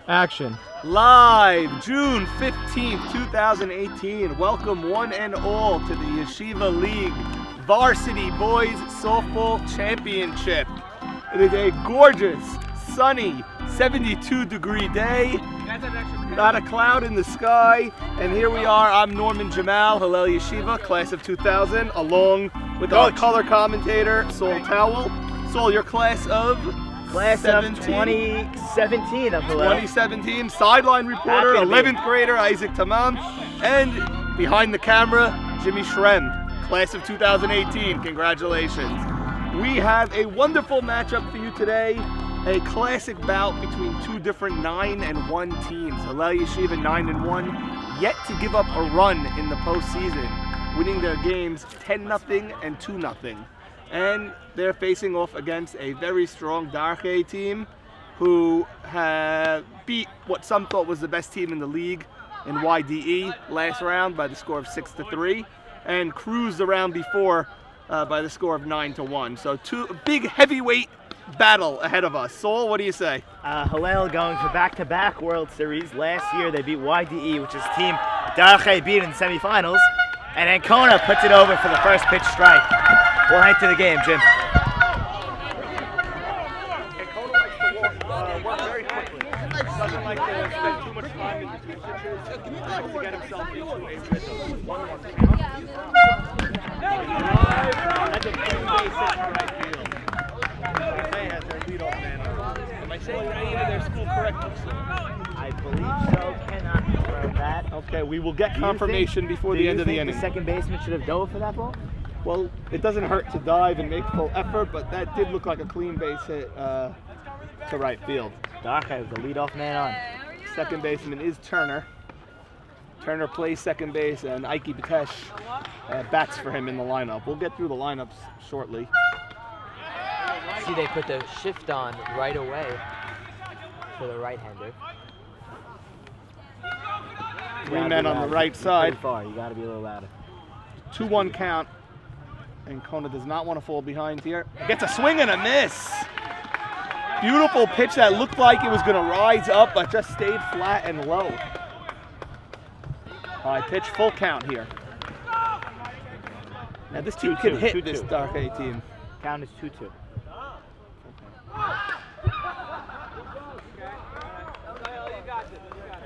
Action. Live, June 15th, 2018. Welcome one and all to the Yeshiva League Varsity Boys Softball Championship. It is a gorgeous, sunny, 72-degree day. Not a cloud in the sky. And here we are. I'm Norman Jemal, Hillel Yeshiva, class of 2000, along with our color commentator, Saul Tawil. Saul, your class of? Class of 2017 of Hillel. 2017, sideline reporter, 11th grader Isaac Tammam, and behind the camera, Jimmie Shrem, class of 2018. Congratulations. We have a wonderful matchup for you today, a classic bout between two different 9-1 teams. Hillel Yeshiva 9-1, yet to give up a run in the postseason, winning their games 10-0 and 2-0. And they're facing off against a very strong Darchei team who have beat what some thought was the best team in the league in YDE last round by the score of 6-3, and cruised around before by the score of 9-1. So a big heavyweight battle ahead of us. Saul, what do you say? Hillel going for back-to-back World Series. Last year they beat YDE, which is a team Darchei beat in the semifinals, and Ancona puts it over for the first pitch strike. We'll head to the game, Jim. Ancona likes to work very quickly. Doesn't like to spend too much time in between pitches. He likes to get himself into a rhythm. 1-1 count. That's a big base hit to right field. Darchei has their leadoff man on. Am I saying the name of their school correctly? I believe so. Cannot confirm that. Okay, we will get confirmation before the end of the inning. The second baseman should have dove for that ball? Well, it doesn't hurt to dive and make full effort, but that did look like a clean base hit to right field. Darchei was the leadoff man on. Second baseman is Turner. Turner plays second base, and Ike Batesh bats for him in the lineup. We'll get through the lineups shortly. See, they put the shift on right away for the right-hander. Three men on the right side. Far. You got to be a little louder. 2-1 count. And Kona does not want to fall behind here. Gets a swing and a miss. Beautiful pitch that looked like it was going to rise up, but just stayed flat and low. High pitch, full count here. Now this team can hit this Darchei team. Count is 2-2.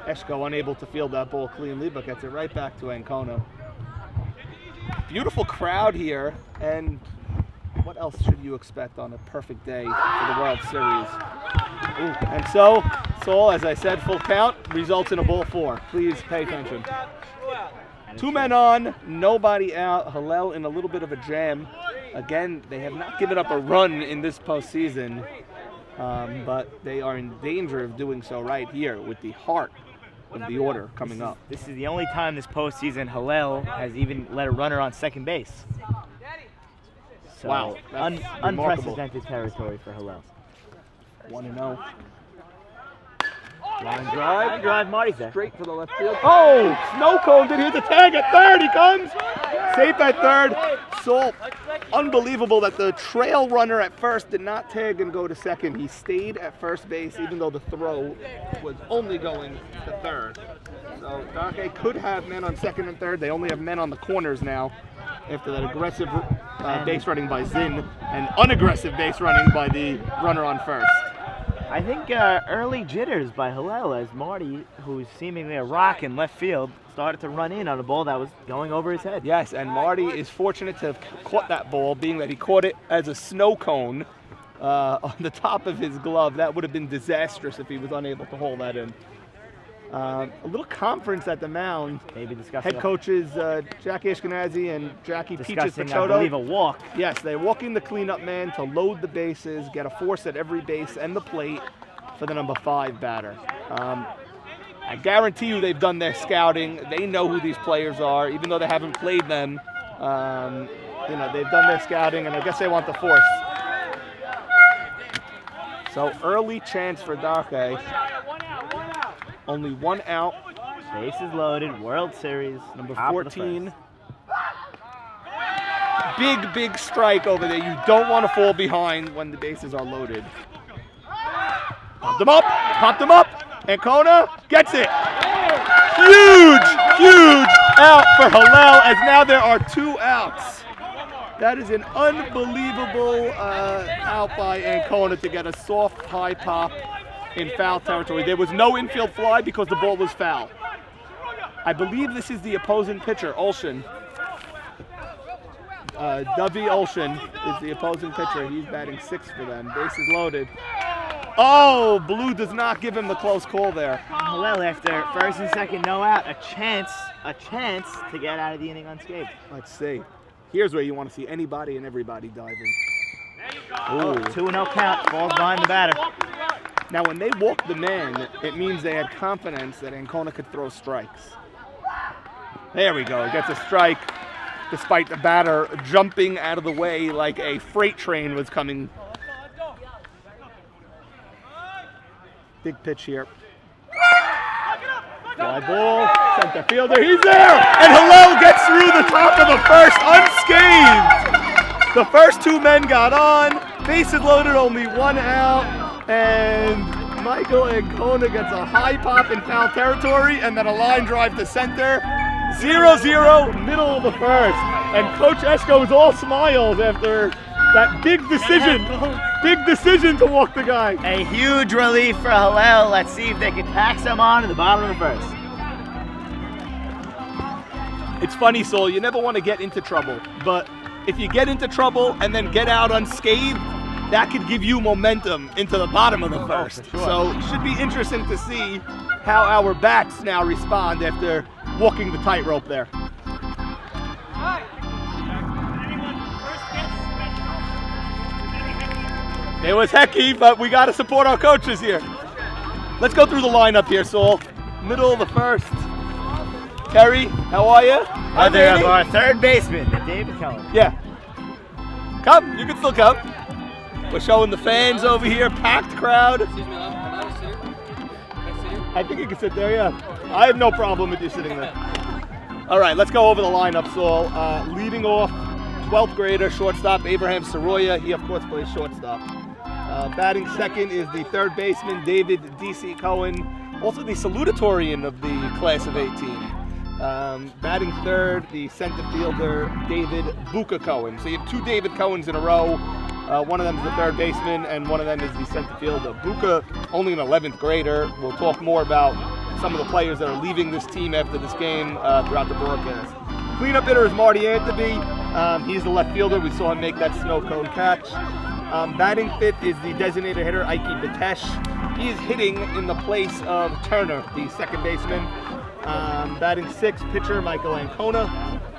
Eshko unable to field that ball cleanly, but gets it right back to Ancona. Beautiful crowd here, and what else should you expect on a perfect day for the World Series? Ooh. And so, Saul, as I said, full count results in a ball four. Please pay attention. Two men on, nobody out. Hillel in a little bit of a jam. Again, they have not given up a run in this postseason, but they are in danger of doing so right here with the heart of the order coming up. This is the only time this postseason Hillel has even let a runner on second base. So wow, unprecedented territory for Hillel. 1-0. Line drive, Marty's there. Straight for the left field. Oh, snow cone did hit the tag at third. He comes. Safe at third. Saul, unbelievable that the trail runner at first did not tag and go to second. He stayed at first base even though the throw was only going to third. So Darchei could have men on second and third. They only have men on the corners now after that aggressive base running by Zinn and unaggressive base running by the runner on first. I think early jitters by Hillel as Marty, who's seemingly a rock in left field, started to run in on a ball that was going over his head. Yes, and Marty is fortunate to have caught that ball, being that he caught it as a snow cone on the top of his glove. That would have been disastrous if he was unable to hold that in. A little conference at the mound. Maybe discussing head coaches Jackie Ashkenazi and Jackie Peaches Pachoto. I believe a walk. Yes, they're walking the cleanup man to load the bases, get a force at every base and the plate for the number 5 batter. I guarantee you they've done their scouting. They know who these players are, even though they haven't played them. They've done their scouting, and I guess they want the force. So early chance for Darchei. Only 1 out. Bases loaded, World Series. Number 14. Big strike over there. You don't want to fall behind when the bases are loaded. Popped him up. Ancona gets it. Huge out for Hillel, as now there are 2 outs. That is an unbelievable out by Ancona to get a soft high pop in foul territory. There was no infield fly because the ball was foul. I believe this is the opposing pitcher, Olshin. Dovey Olshin is the opposing pitcher. He's batting 6th for them. Bases loaded. Oh, Blue does not give him the close call there. Hillel, after first and second no out, a chance to get out of the inning unscathed. Let's see. Here's where you want to see anybody and everybody diving. Oh, 2-0 count, falls behind the batter. Now, when they walk the man, it means they had confidence that Ancona could throw strikes. There we go. Gets a strike, despite the batter jumping out of the way like a freight train was coming. Big pitch here. Fly ball, center fielder, he's there! And Hillel gets through the top of the first unscathed. The first 2 men got on, bases loaded, only 1 out, and Michael Ancona gets a high pop in foul territory, and then a line drive to center. 0-0, middle of the first. And Coach Eshko is all smiles after that big decision to walk the guy. A huge relief for Hillel. Let's see if they can tack some on in the bottom of the first. It's funny, Saul, you never want to get into trouble, but if you get into trouble and then get out unscathed, that could give you momentum into the bottom of the first. For sure. So it should be interesting to see how our bats now respond after walking the tightrope there. It was hecky, but we got to support our coaches here. Let's go through the lineup here, Saul. Middle of the first. Terry, how are you? Mother of our third baseman, David Cohen. Yeah. Come, you can still come. We're showing the fans over here, packed crowd. I think you can sit there, yeah. I have no problem with you sitting there. All right, let's go over the lineup, Saul. Leading off, 12th grader, shortstop, Abraham Soroya. He, of course, plays shortstop. Batting second is the third baseman, David D.C. Cohen, also the salutatorian of the class of 18. Batting third, the center fielder, David Buka Cohen. So you have 2 David Cohens in a row. One of them is the third baseman, and one of them is the center fielder. Buka, only an 11th grader. We'll talk more about some of the players that are leaving this team after this game throughout the broadcast. Cleanup hitter is Marty Anthony. He's the left fielder. We saw him make that snow cone catch. Batting fifth is the designated hitter, Ike Batesh. He is hitting in the place of Turner, the second baseman. Batting sixth, pitcher Michael Ancona.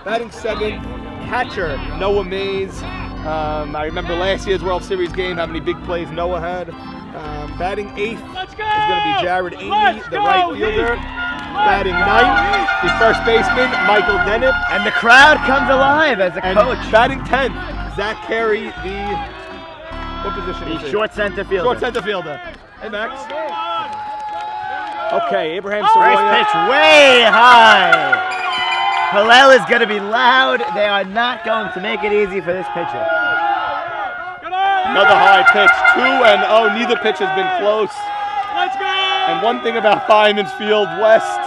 Batting seventh, catcher Noah Mays. I remember last year's World Series game, how many big plays Noah had. Batting eighth is going to be Jared Amy, the right fielder. Batting ninth, the first baseman, Michael Dennett. And the crowd comes alive as a coach. Batting 10th, Zach Carey, the, what position is he? Short center fielder. Short center fielder. Hey, Max. Okay, Abraham First Soroya. pitch way high. Hillel is going to be loud. They are not going to make it easy for this pitcher. Another high pitch, 2-0. Neither pitch has been close. Let's go! And one thing about Fireman's Field West,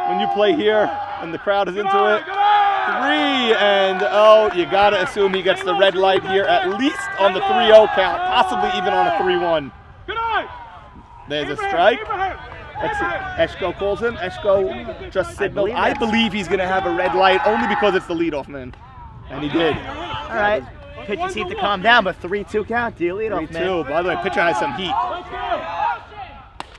when you play here and the crowd is into it, 3-0. You got to assume he gets the red light here, at least on the 3-0 count, possibly even on a 3-1. There's a strike. Let's see. Eshko calls him. Eshko just signaled. I believe he's going to have a red light only because it's the leadoff man. And he did. All right. Pitcher seemed to calm down, but 3-2 count. Do you lead off, man? 3-2. By the way, pitcher has some heat.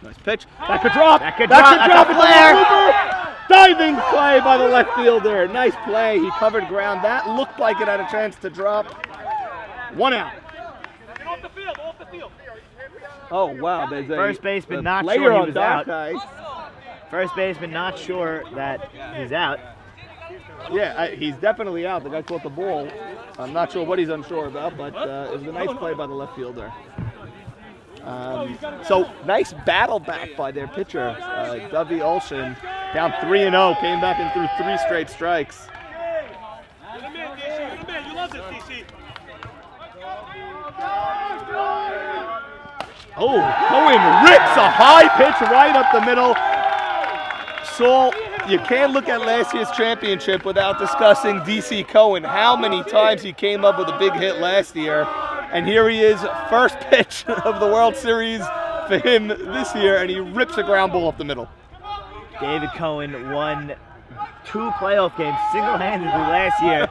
Nice pitch. That could drop. That could drop. It's a diving play by the left fielder. Nice play. He covered ground. That looked like it had a chance to drop. 1 out. Get off the field, off the field. Oh, wow. There's a First baseman not player sure he on was out. Darchei. First baseman not sure that he's out. Yeah, he's definitely out. The guy caught the ball. I'm not sure what he's unsure about, but it was a nice play by the left fielder. So, nice battle back by their pitcher, Dovey Olshin. Down 3-0, came back and threw 3 straight strikes. Oh, Cohen rips a high pitch right up the middle. Saul, you can't look at last year's championship without discussing DC Cohen. How many times he came up with a big hit last year. And here he is, first pitch of the World Series for him this year, and he rips a ground ball up the middle. David Cohen won 2 playoff games single-handedly last year.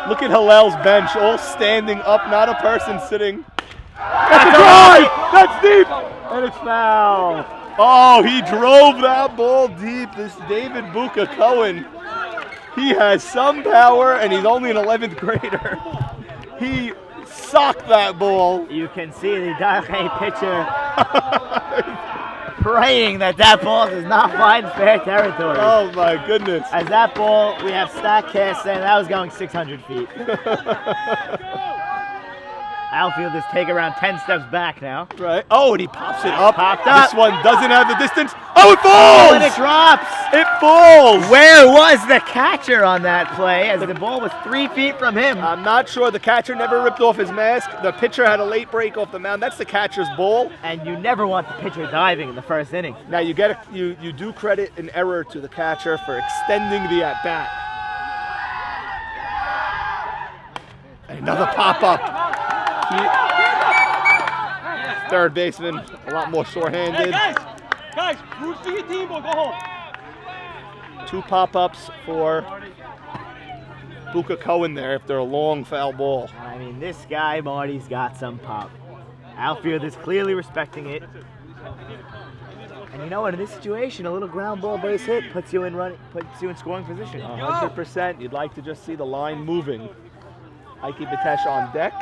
Look at Hillel's bench, all standing up, not a person sitting. That's a drive! That's deep! And it's foul. Oh, he drove that ball deep. This David Buka Cohen, he has some power, and he's only an 11th grader. He socked that ball. You can see the Darchei pitcher praying that ball does not find fair territory. Oh my goodness. As that ball, we have StatCast saying that was going 600 feet. Outfielders take around 10 steps back now. Right. Oh, and he pops it up. Popped up. This one doesn't have the distance. Oh, it falls! Oh, and it drops. It falls! Where was the catcher on that play as the ball was 3 feet from him? I'm not sure. The catcher never ripped off his mask. The pitcher had a late break off the mound. That's the catcher's ball. And you never want the pitcher diving in the first inning. Now you do credit an error to the catcher for extending the at-bat. Another pop-up. Third baseman, a lot more sure-handed. Hey, guys, root for your team or go home. 2 pop-ups for Buka Cohen there after a long foul ball. I mean, this guy, Marty's got some pop. Outfielders clearly respecting it. And you know what, in this situation, a little ground ball base hit puts you in scoring position. 100%. You'd like to just see the line moving. Ike Batesh on deck.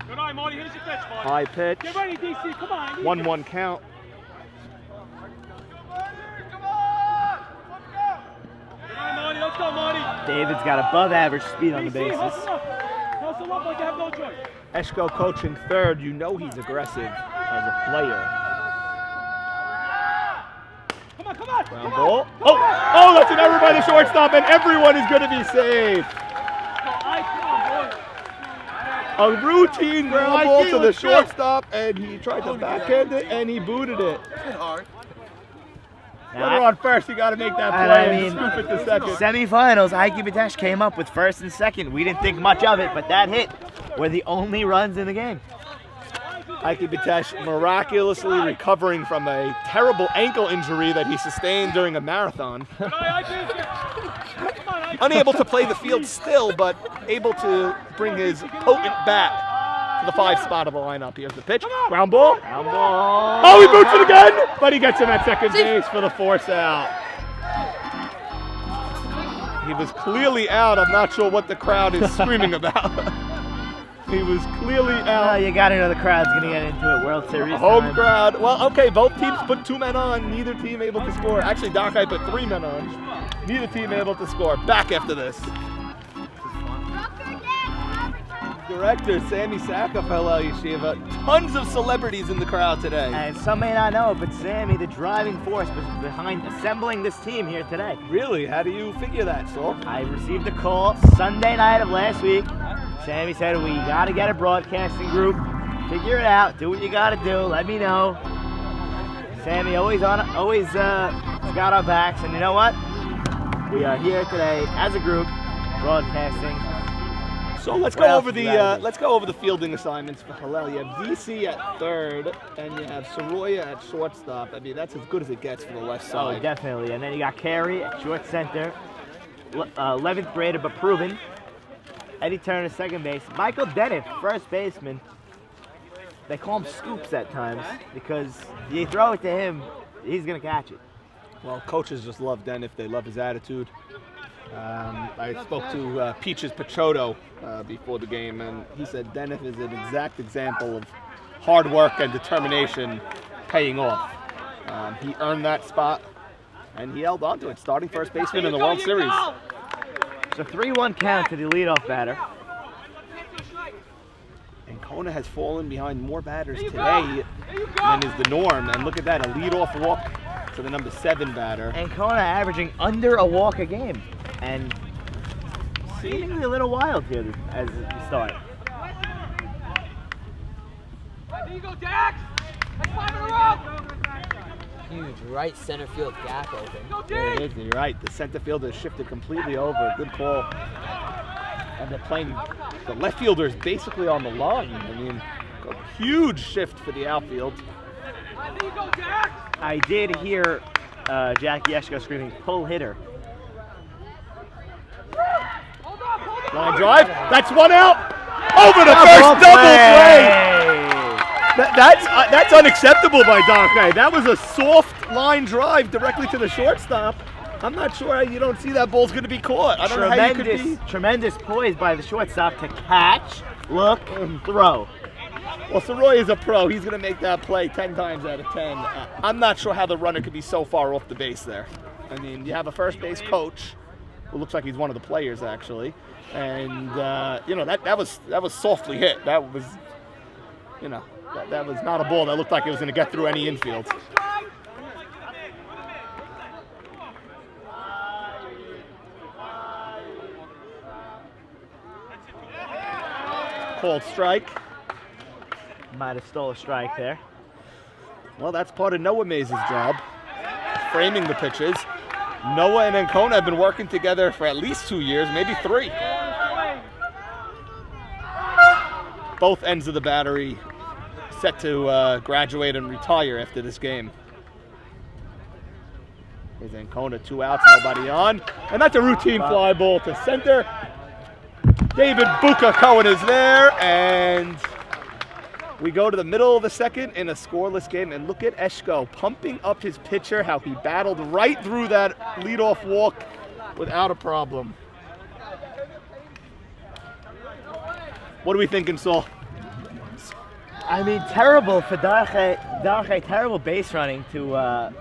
Good eye, Marty. Here's your pitch, Marty. High pitch. Get ready, DC. Come on. 1-1 count. Good eye, Marty. Let's go, Marty. David's got above average speed on the bases. Hustle up. Hustle up like you have no choice. Eshko coaching third. You know he's aggressive as a player. Come on. Ground ball. Oh, that's an error by the shortstop, and everyone is going to be safe. A routine ground ball to the shortstop, and he tried to backhand it, and he booted it. Runner on first, you got to make that play and scoop it to second. Semifinals, Ike Batesh came up with first and second. We didn't think much of it, but that hit were the only runs in the game. Ike Batesh miraculously recovering from a terrible ankle injury that he sustained during a marathon. Unable to play the field still, but able to bring his potent bat to the 5 spot of the lineup. Here's the pitch. Ground ball. Ground ball. Oh, he boots it again, but he gets him at second base for the force out. He was clearly out. I'm not sure what the crowd is screaming about. He was clearly out. Oh, you got to know the crowd's going to get into it. World Series Home time. crowd. Well, okay, both teams put 2 men on. Neither team able to score. Actually, Darchei put 3 men on. Neither team able to score. Back after this. Director Sammy Saka of Hillel Yeshiva. Tons of celebrities in the crowd today. And some may not know, but Sammy, the driving force behind assembling this team here today. Really? How do you figure that, Saul? I received a call Sunday night of last week. Sammy said, we got to get a broadcasting group. Figure it out. Do what you got to do. Let me know. Sammy always got our backs. And you know what? We are here today as a group broadcasting. So let's go over the fielding assignments for Hillel. You have DC at third, and you have Soroya at shortstop. I mean, that's as good as it gets for the left side. Oh, definitely. And then you got Carey at short center, 11th grader but proven. Eddie Turner, second base. Michael Dennett, first baseman. They call him Scoops at times because you throw it to him, he's going to catch it. Well, coaches just love Dennett. They love his attitude. I spoke to Peaches Pachotto before the game, and he said Dennett is an exact example of hard work and determination paying off. He earned that spot, and he held on to it, starting first baseman in the World Series. It's a 3-1 count to the leadoff batter. And Kona has fallen behind more batters today than is the norm. And look at that, a leadoff walk to the number 7 batter. And Kona averaging under a walk a game. And seemingly a little wild here as start. There you go, Dax! That's 5 in a row! Huge right center field gap open. Go, There it D! is, you're right. The center fielder has shifted completely over. Good call. And they're playing the left fielder is basically on the line. I mean, a huge shift for the outfield. There you go, Dax! I did hear Jackie Eshko screaming, "Pull hitter." Hold up! Line drive. That's one out. Over the first double play. That's unacceptable by Darchei. That was a soft line drive directly to the shortstop. I'm not sure how you don't see that ball's going to be caught. I don't know how you could be. Tremendous poise by the shortstop to catch, look, throw. Well, Soroy is a pro. He's going to make that play 10 times out of 10. I'm not sure how the runner could be so far off the base there. I mean, you have a first base coach who looks like he's one of the players actually, and you know that was softly hit. That was, you know, that was not a ball that looked like it was going to get through any infield. Called strike. Might have stole a strike there. Well, that's part of Noah Mays' job, framing the pitches. Noah and Ancona have been working together for at least 2 years, maybe 3. Both ends of the battery set to graduate and retire after this game. Here's Ancona, 2 outs, nobody on. And that's a routine fly ball to center. David Buka Cohen is there, and we go to the middle of the second in a scoreless game, and look at Eshko pumping up his pitcher, how he battled right through that leadoff walk without a problem. What are we thinking, Saul? I mean, terrible for Darchei, terrible base running to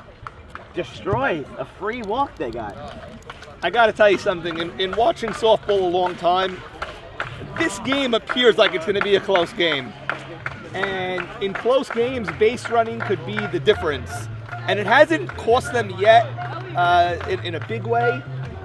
destroy a free walk they got. I got to tell you something. In watching softball a long time, this game appears like it's going to be a close game. And in close games, base running could be the difference. And it hasn't cost them yet in a big way,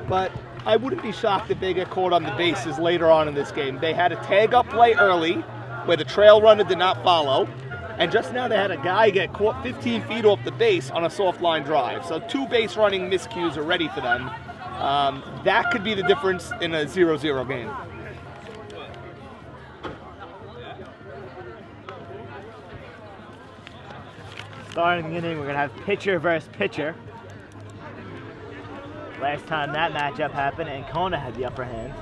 but I wouldn't be shocked if they get caught on the bases later on in this game. They had a tag-up play early where the trail runner did not follow, and just now they had a guy get caught 15 feet off the base on a soft line drive. So 2 base running miscues are ready for them. That could be the difference in a 0-0 game. Starting the inning, we're going to have pitcher versus pitcher. Last time that matchup happened, Ancona had the upper hand.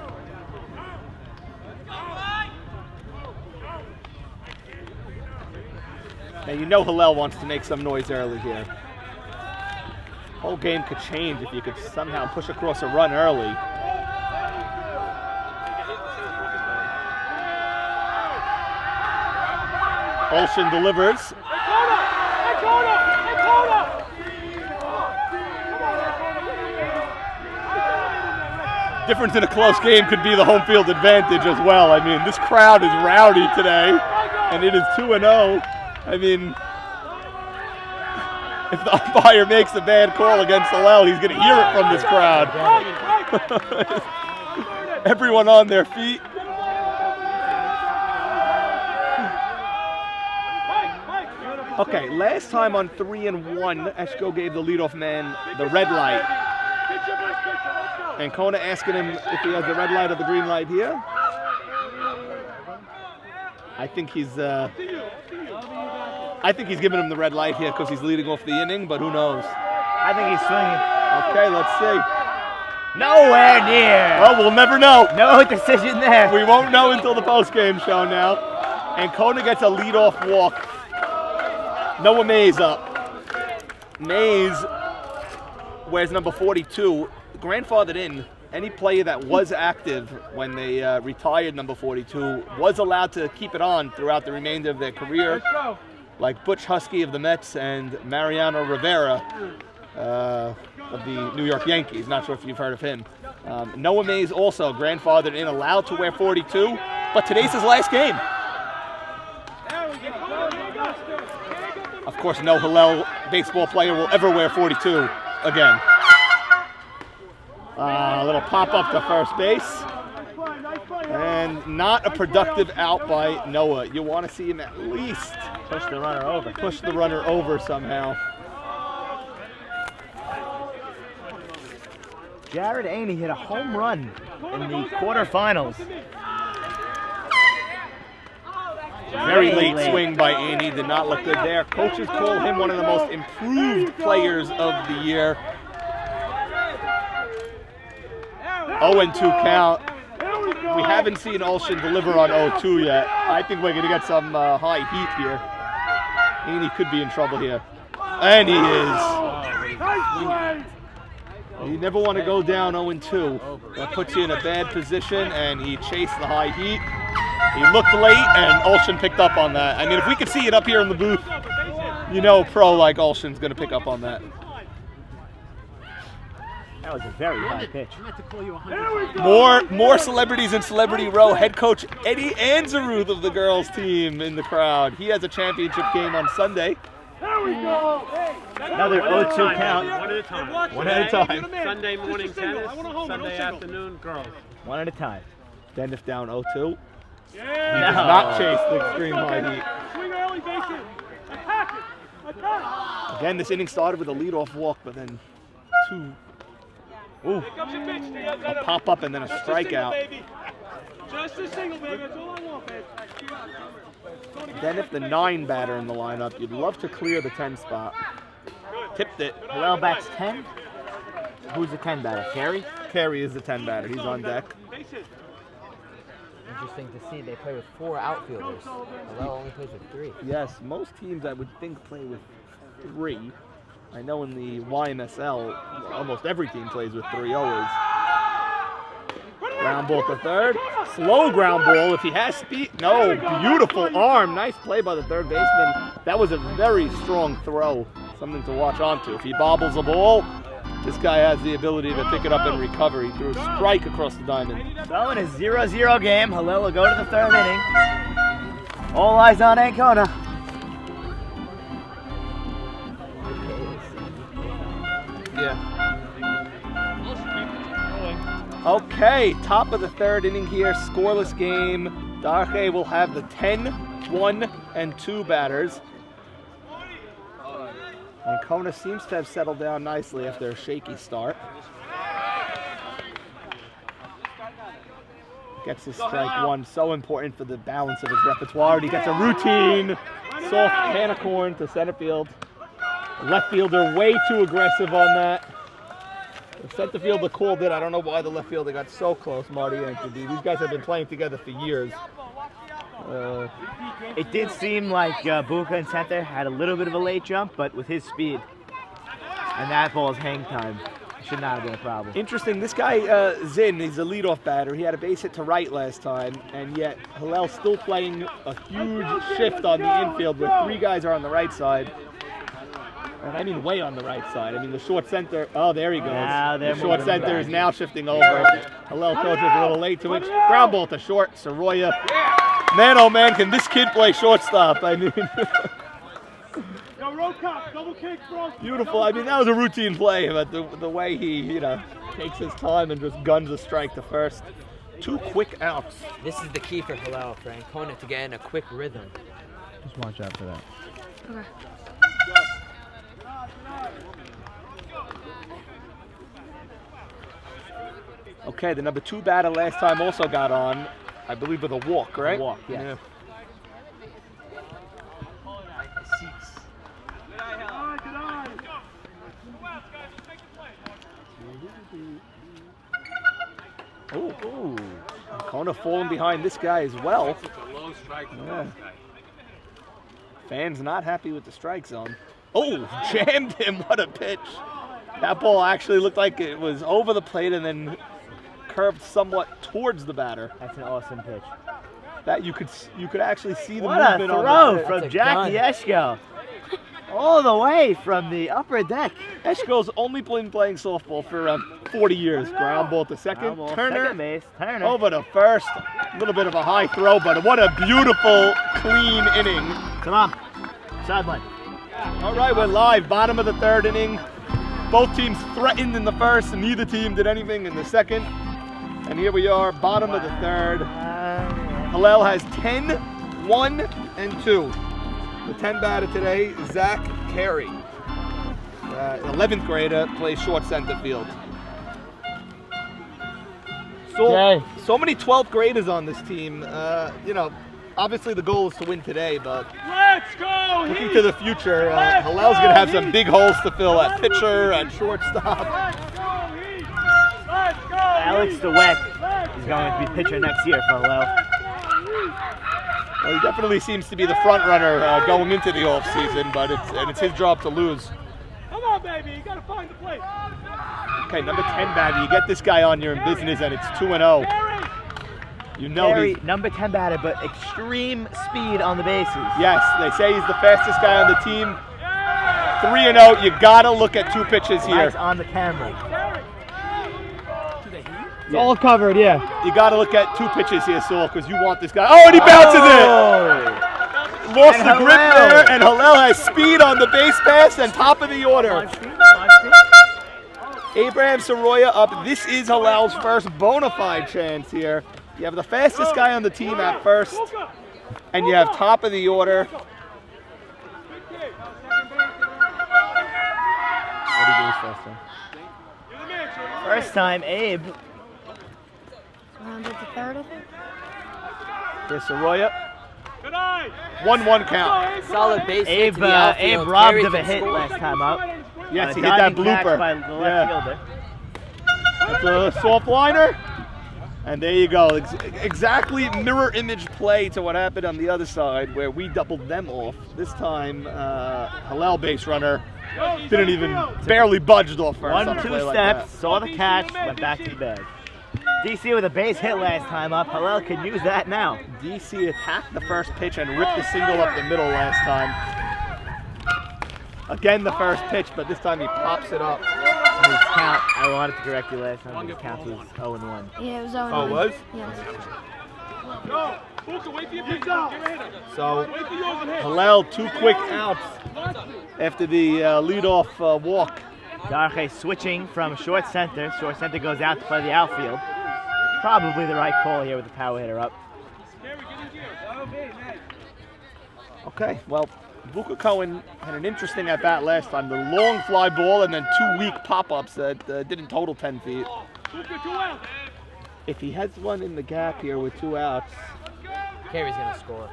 Now you know Hillel wants to make some noise early here. Whole game could change if you could somehow push across a run early. Olsen delivers. Difference in a close game could be the home field advantage as well. I mean, this crowd is rowdy today, and it is 2-0. I mean, if the umpire makes a bad call against Hillel, he's going to hear it from this crowd. Everyone on their feet. Okay, last time on 3-1, Eshko gave the leadoff man the red light. Ancona asking him if he has the red light or the green light here. I think he's giving him the red light here because he's leading off the inning, but who knows? I think he's swinging. Okay, let's see. Nowhere near. Well, we'll never know. No decision there. We won't know until the post-game show now. Ancona gets a leadoff walk. Noah Mays up. Mays wears number 42. Grandfathered in. Any player that was active when they retired number 42 was allowed to keep it on throughout the remainder of their career, like Butch Husky of the Mets and Mariano Rivera of the New York Yankees. Not sure if you've heard of him. Noah Mays also grandfathered in, allowed to wear 42, but today's his last game. Of course, no Hillel baseball player will ever wear 42 again. A little pop-up to first base. And and not a productive out by Noah. You want to see him at least Push the runner over. push the runner over somehow. Jared Aney hit a home run in the quarterfinals. Very late swing by Andy, did not look good there. Coaches call him one of the most improved players of the year. 0-2 count. We haven't seen Olshin deliver on 0-2 yet. I think we're going to get some high heat here. Andy could be in trouble here. And he is. You never want to go down 0-2. That puts you in a bad position, and he chased the high heat. He looked late, and Olshin picked up on that. I mean, if we could see it up here in the booth, you know pro like Olshin's going to pick up on that. That was a very high pitch. More celebrities in Celebrity Row. Head coach Eddie Anzaruth of the girls team in the crowd. He has a championship game on Sunday. Another 0-2 count. One at a time. One at a time. Sunday morning tennis, Sunday afternoon girls. One at a time. Deniff down 0-2. He does not chase the extreme high heat. Swing early, base it. Attack it. Attack. Again, this inning started with a leadoff walk, but then two. Ooh, a pop up and then a strikeout. Just a single, baby. That's all I want, baby. Then if the 9 batter in the lineup, you'd love to clear the 10 spot. Tipped it. Hillel bats 10. Who's the 10 batter? Carey? Carey is the 10 batter. He's on deck. Interesting to see they play with 4 outfielders. Hillel only plays with 3. Yes, most teams I would think play with 3. I know in the YMSL, almost every team plays with 3 always. Ground ball to third. Slow ground ball if he has speed. No, beautiful arm. Nice play by the third baseman. That was a very strong throw. Something to watch onto. If he bobbles the ball, this guy has the ability to pick it up and recover. He threw a strike across the diamond. So in a 0-0 game, Hillel will go to the 3rd inning. All eyes on Ancona. Yeah. Okay, top of the 3rd inning here, scoreless game. Darchei will have the 10, 1, and 2 batters. Ancona seems to have settled down nicely after a shaky start. Gets his strike 1, so important for the balance of his repertoire. He gets a routine, soft can of corn to center field. Left fielder way too aggressive on that. The center fielder called it. I don't know why the left fielder got so close, Marty Anthony. These guys have been playing together for years. It did seem like Buka in center had a little bit of a late jump, but with his speed and that ball's hang time, it should not have been a problem. Interesting, this guy, Zinn, he's a leadoff batter. He had a base hit to right last time, and yet Hillel still playing a huge shift on the infield where 3 guys are on the right side. And I mean way on the right side. I mean the short center, oh there he goes. The short center is now shifting over. Hillel coach was a little late to it. Ground ball to short, Soroya. Man, oh man, can this kid play shortstop? I mean, beautiful. I mean, that was a routine play, but the way he, takes his time and just guns a strike to first. 2 quick outs. This is the key for Hillel, for Ancona to get in a quick rhythm. Just watch out for that. Okay. Okay, the number 2 batter last time also got on, I believe with a walk, right? Walk, yes. Yeah. Oh, Ancona falling behind this guy as well. Yeah. Fans not happy with the strike zone. Oh, jammed him, what a pitch. That ball actually looked like it was over the plate and then curved somewhat towards the batter. That's an awesome pitch. That you could actually see the What a movement on throw the from Jackie Eshko. All the way from the upper deck. Eshko's only been playing softball for around 40 years. Ground ball to second. Turner, second base. Turner. over to first. A little bit of a high throw, but what a beautiful, clean inning. Come on. Sideline. All right, we're live. Bottom of the 3rd inning. Both teams threatened in the first, and neither team did anything in the second. And here we are, bottom of the 3rd. Hillel has 10, 1, and 2. The 10 batter today, Zach Carey. 11th grader, plays short center field. So many 12th graders on this team. You know, obviously the goal is to win today, but Let's go! looking to the future, Hillel's going to have some big holes to fill at pitcher, at shortstop. Alex DeWeck is going to be pitcher next year for Hillel. Well, he definitely seems to be the front runner going into the offseason, but it's his job to lose. Come on, baby, you gotta find the plate. Okay, number 10 batter, you get this guy on your business and it's 2-0. You know Carey, he's... number 10 batter, but extreme speed on the bases. Yes, they say he's the fastest guy on the team. 3-0, you gotta look at 2 pitches here. Nice on the camera. It's all covered, yeah. You gotta look at 2 pitches here, Saul, because you want this guy. Oh, and he bounces it! Lost And the grip Hillel. there, and Hillel has speed on the base pass and top of the order. Abraham Soroya up. This is Hillel's first bona fide chance here. You have the fastest guy on the team at first, and you have top of the order. First time, Abe. Round at the third, I think. Here's Soroya. Good night. 1-1 count. Solid base hit Abe, to the outfield. Abe robbed Carey of a can hit score. last time up. Yes, he hit that Diving catch blooper. by the left Yeah. fielder. That's a soft liner. And there you go. Exactly mirror image play to what happened on the other side where we doubled them off. This time, Hillel base runner didn't even barely budged off first. on a 1-2 play like steps, saw the catch, went back to the bag. DC with a base hit last time up. Hillel can use that now. that. DC attacked the first pitch and ripped the single up the middle last time. Again, the first pitch, but this time he pops it up. His count, I wanted to correct you last time. His count was 0-1. Yeah, it was 0-1. Oh, it was? Yes. Go. Booker, wait for your pitch. Get ready. So Wait for yours and hit. Hillel, 2 quick outs after the leadoff walk. Darchei switching from short center. Short center goes out to play the outfield. Probably the right call here with the power hitter up. Carey, get in here. Okay, well, Buka Cohen had an interesting at bat last time. The long fly ball and then 2 weak pop-ups that didn't total 10 feet. Booker, 2 out. If he has one in the gap here with 2 outs, Carey's gonna score.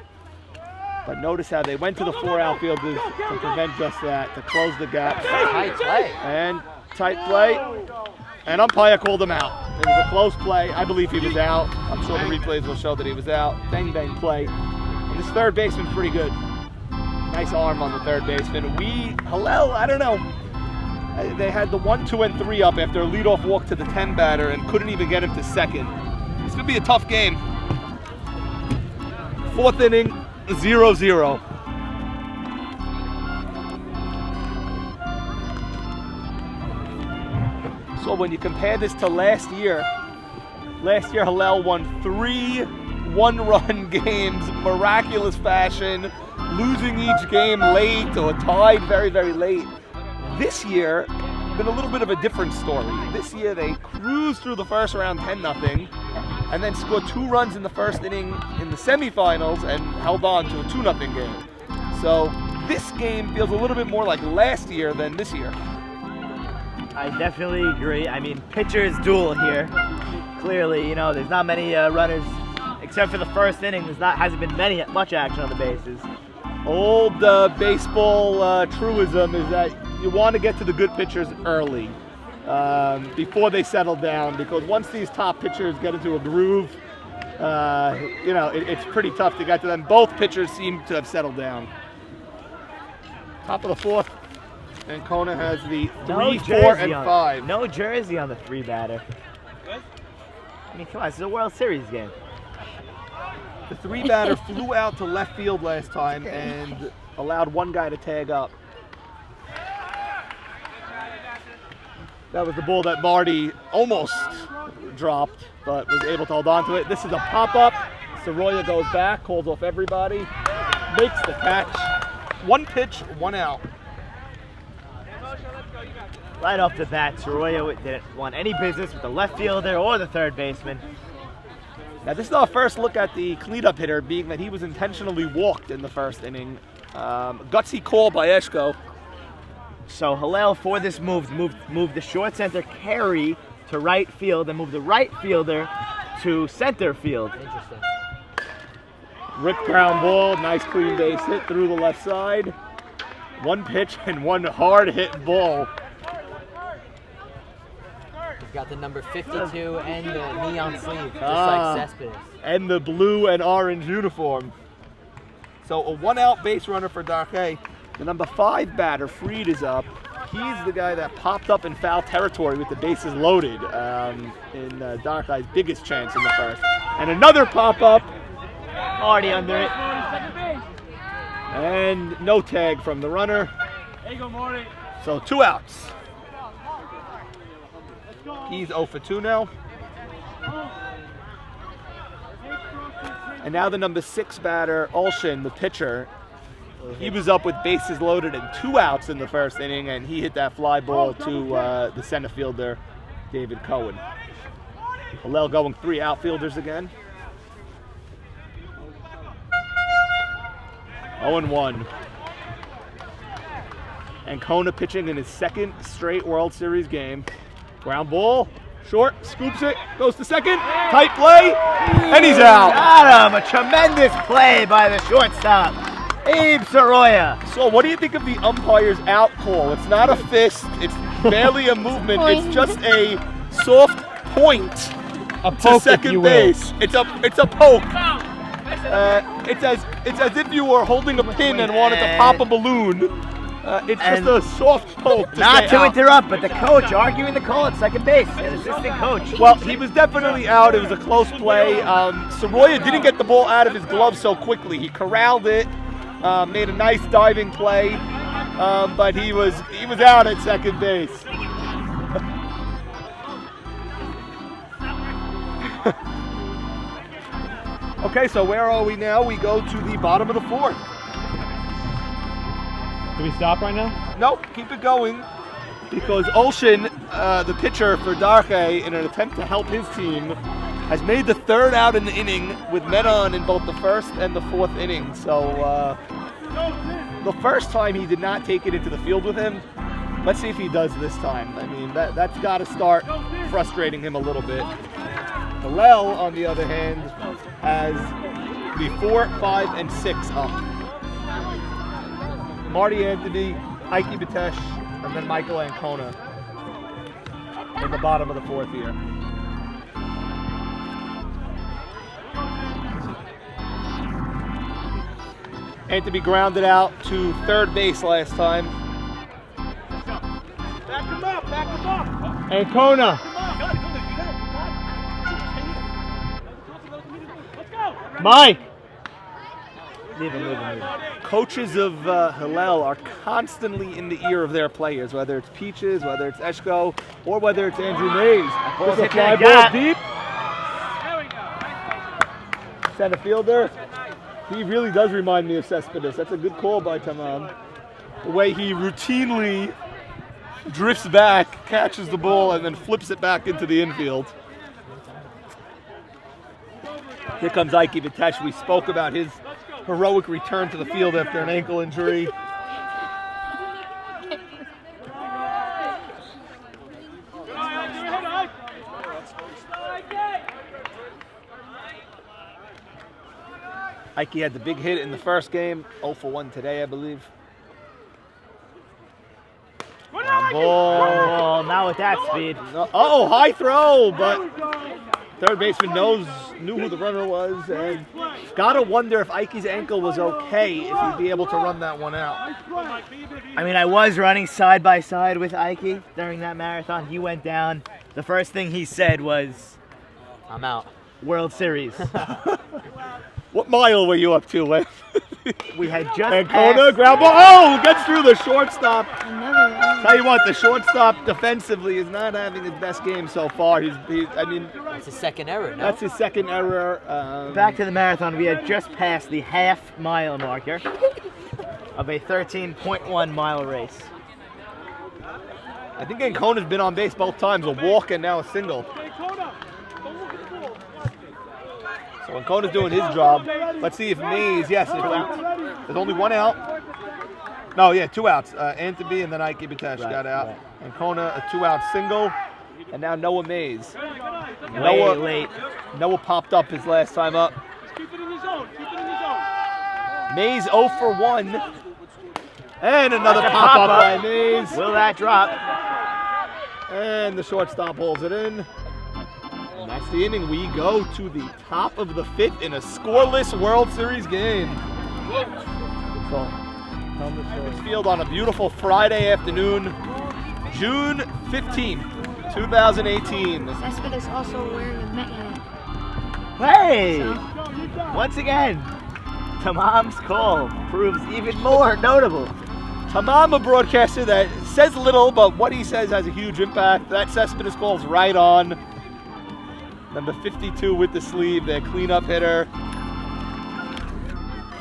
but notice how they went to the 4 outfielders to prevent just that, to close the gap. Tight play. And tight play, and umpire called him out. It was a close play. I believe he was out. I'm sure the replays will show that he was out. Bang, bang play. And this third baseman's pretty good. Nice arm on the third baseman. Hillel, I don't know. They had the 1, 2, and 3 up after a leadoff walk to the 10 batter and couldn't even get him to second. It's going to be a tough game. 4th inning, 0-0. So when you compare this to last year Hillel won 3 one-run games, miraculous fashion, losing each game late or tied very, very late. This year, been a little bit of a different story. This year they cruised through the first round 10-0 and then scored 2 runs in the first inning in the semifinals and held on to a 2-0 game. So this game feels a little bit more like last year than this year. I definitely agree. I mean, pitcher's duel here. Clearly, you know, there's not many runners, except for the first inning. Hasn't been much action on the bases. Old baseball truism is that you want to get to the good pitchers early before they settle down, because once these top pitchers get into a groove, you know, it's pretty tough to get to them. Both pitchers seem to have settled down. Top of the 4th, and Kona has the 3, 4, and 5. No jersey on the 3 batter. I mean, come on, this is a World Series game. The 3 batter flew out to left field last time and allowed 1 guy to tag up. That was the ball that Marty almost dropped, but was able to hold on to it. This is a pop-up. Soroya goes back, calls off everybody, makes the catch. 1 pitch, 1 out. Right off the bat, Soroya didn't want any business with the left fielder or the third baseman. Now this is our first look at the cleanup hitter, being that he was intentionally walked in the first inning. Gutsy call by Eshko. So Hillel for this moved the short center carry to right field and moved the right fielder to center field. Interesting. Rip ground ball, nice clean base hit through the left side. One pitch and one hard hit ball. He's got the number 52 and the neon sleeve, just like Cespedes. And the blue and orange uniform. So a 1-out base runner for Darchei. The number 5 batter, Freed, is up. He's the guy that popped up in foul territory with the bases loaded in Darchei's biggest chance in the first. And another pop-up. Already under it. And no tag from the runner. There you go, Marty. So 2 outs. He's 0 for 2 now. And now the number 6 batter, Olshin, the pitcher. He was up with bases loaded and 2 outs in the first inning, and he hit that fly ball to the center fielder, David Cohen. Hillel going 3 outfielders again. 0-1. And Kona pitching in his second straight World Series game. Ground ball, short, scoops it, goes to second, tight play, and he's out. Got him! A tremendous play by the shortstop, Abe Soroya. So what do you think of the umpire's out call? It's not a fist, it's barely a movement, it's just a soft point to second base. It's a poke. It's as if you were holding a pin and wanted to pop a balloon. It's just a soft poke. Not to interrupt, but the coach arguing the call at second base, an assistant coach. Well, he was definitely out. It was a close play. Soroya didn't get the ball out of his glove so quickly. He corralled it, made a nice diving play, but he was out at second base. Okay, so where are we now? We go to the bottom of the 4th. Do we stop right now? Nope, keep it going. Because Olshin, the pitcher for Darchei, in an attempt to help his team, has made the 3rd out in the inning with men on in both the 1st and the 4th inning. So the first time he did not take it into the field with him. Let's see if he does this time. I mean, that's got to start frustrating him a little bit. Hillel, on the other hand, has the 4, 5, and 6 up. Marty Anthony, Ike Batesh, and then Michael Ancona in the bottom of the 4th here. Anthony grounded out to 3rd base last time. Back him up, back him up. Ancona. Let's go. Mike. Leave him. Coaches of Hillel are constantly in the ear of their players, whether it's Peaches, whether it's Eshko, or whether it's Andrew Mays. There's a fly ball deep. Center fielder. He really does remind me of Cespedes. That's a good call by Tammam. The way he routinely drifts back, catches the ball, and then flips it back into the infield. Here comes Ike Batesh. We spoke about his heroic return to the field after an ankle injury. Ike had the big hit in the first game, 0 for 1 today, I believe. Ball, not with that speed. Oh, high throw, but third baseman knew who the runner was, and gotta wonder if Ike's ankle was okay, if he'd be able to run that one out. I mean, I was running side by side with Ike during that marathon. He went down. The first thing he said was, I'm out. World Series. What mile were you up to, Len? We had just Ancona, passed. grab ball. Oh, gets through the shortstop. Tell you what, the shortstop defensively is not having his best game so far. That's his second error, no? That's his second error. Back to the marathon. We had just passed the half-mile marker of a 13.1 mile race. I think Ancona's been on base both times, a walk and now a single. So Ancona's doing his job. Let's see if Mays, yes, there's only one out. No, yeah, 2 outs. Anthony and then Ike Bitesh got out. Ancona, a 2-out single. And now Noah Mays. Noah popped up his last time up. Keep it in the zone. Keep it in the zone. Mays 0 for 1. And another pop-up by Mays. Will that drop? And the shortstop holds it in. And that's the inning. We go to the top of the 5th in a scoreless World Series game. Evans Field on a beautiful Friday afternoon, June 15th, 2018. Cespedes also wearing a Met hat. Hey! Once again, Tammam's call proves even more notable. Tammam, a broadcaster that says little, but what he says has a huge impact. That Cespedes call's right on. Number 52 with the sleeve, their cleanup hitter.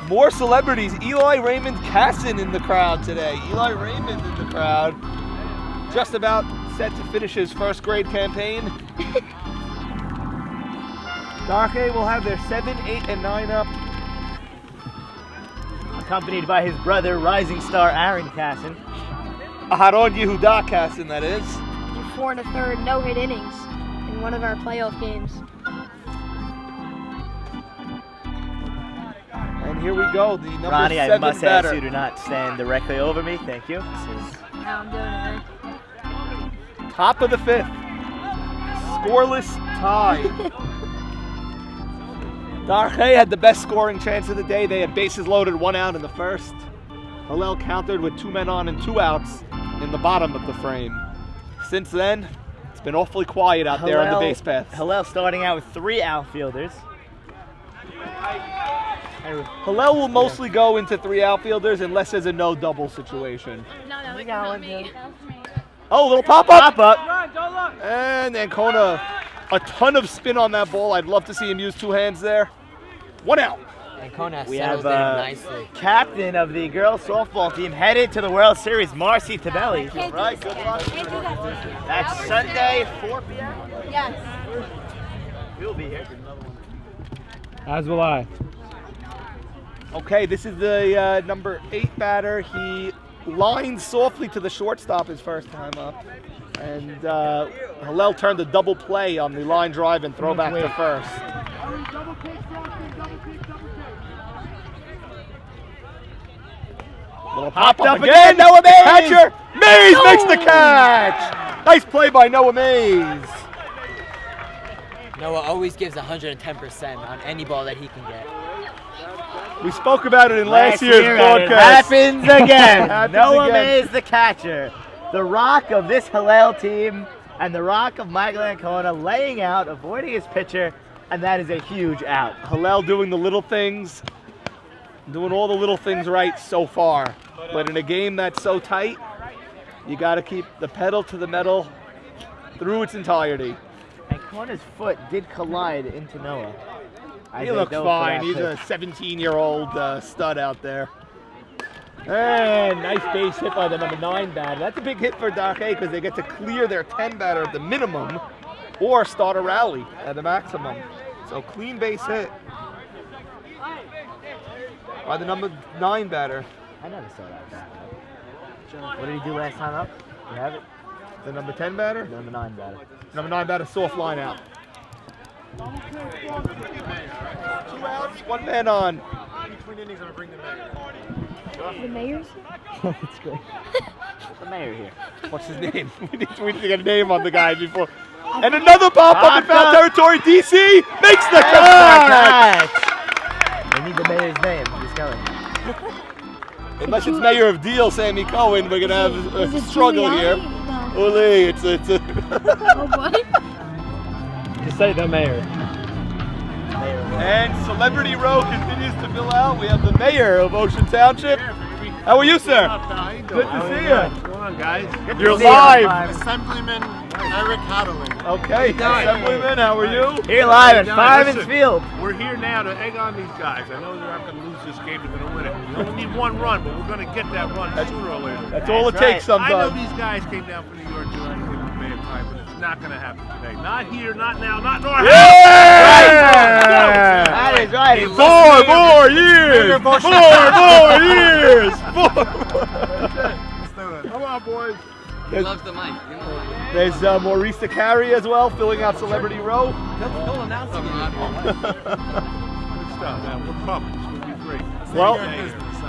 More celebrities. Eli Raymond Casson in the crowd today. Eli Raymond in the crowd. Just about set to finish his first grade campaign. Darchei will have their 7, 8, and 9 up. Accompanied by his brother, rising star Aaron Casson. Aharon Yehuda Casson, that is. 4 1/3 no-hit innings in one of our playoff games. And here we go, the number Ronnie, 7 I must batter. ask you to not stand directly over me. Thank you. This is how I'm doing it, man. Top of the 5th. Scoreless tie. Darchei had the best scoring chance of the day. They had bases loaded, 1 out in the first. Hillel countered with 2 men on and 2 outs in the bottom of the frame. Since then, it's been awfully quiet out there on the base paths. Hillel starting out with 3 outfielders. Hillel will mostly go into 3 outfielders unless there's a no double situation. No, We got one, too. Oh, little pop-up. Run, don't look. And Ancona, a ton of spin on that ball. I'd love to see him use 2 hands there. 1 out. Ancona We settles have in nicely. captain of the girls softball team headed to the World Series, Marcy Tabelli. Can't Right, do this good again. luck. Can't do that. That's Sunday, 4 p.m. Yes. He'll be here. As will I. Okay, this is the number 8 batter. He lined softly to the shortstop his first time up. And Hillel turned a double play on the line drive and throw back to first. Little pop up again. Noah Mays! Catcher! Mays makes the catch! Nice play by Noah Mays. Noah always gives 110% on any ball that he can get. We spoke about it in last year's year, and it broadcast. happens again. Happens Noah again. Mays, the catcher. The rock of this Hillel team and the rock of Michael Ancona laying out, avoiding his pitcher, and that is a huge out. Hillel doing the little things, doing all the little things right so far. But in a game that's so tight, you got to keep the pedal to the metal through its entirety. Ancona's foot did collide into Noah. He looks fine. He's a 17-year-old stud out there. And nice base hit by the number 9 batter. That's a big hit for Darchei because they get to clear their 10 batter at the minimum or start a rally at the maximum. So clean base hit by the number 9 batter. I never saw that. What did he do last time up? You have it? The number 10 batter? Number 9 batter. Number 9 batter, soft line out. 2 outs, 1 man on. The mayor's? That's great. What's the mayor here? What's his name? we need to get a name on the guy before. And another pop up in foul territory. DC makes the catch. We need the mayor's name. He's coming. Unless it's Mayor of Deal, Sammy Cohen, we're going to have Is a it struggle Giuliani? here. No. Ole, it's a Oh boy. Just say the mayor. And Celebrity Row continues to fill out. We have the mayor of Ocean Township. How are you, sir? Good to see you. What's going on, guys? You're live. Assemblyman Eric Hoddling. Okay, Assemblyman, how are you? Here live at Guys, Fireman's listen, Field. We're here now to egg on these guys. I know they're not going to lose this game. They're going to win it. We only need 1 run, but we're going to get that run sooner or later. That's all it That's takes I know sometimes. these guys came down from New York tonight. They were mad All right, but it's not going to happen today. Not here, not now, not in our Yeah! That is right. 4 more years! 4 more years! Come on, boys. He loves the mic. There's Maurice the Carry as well, filling out Celebrity Row. He'll announce it. Good stuff, man. We're pumped. It's going to be great. Well,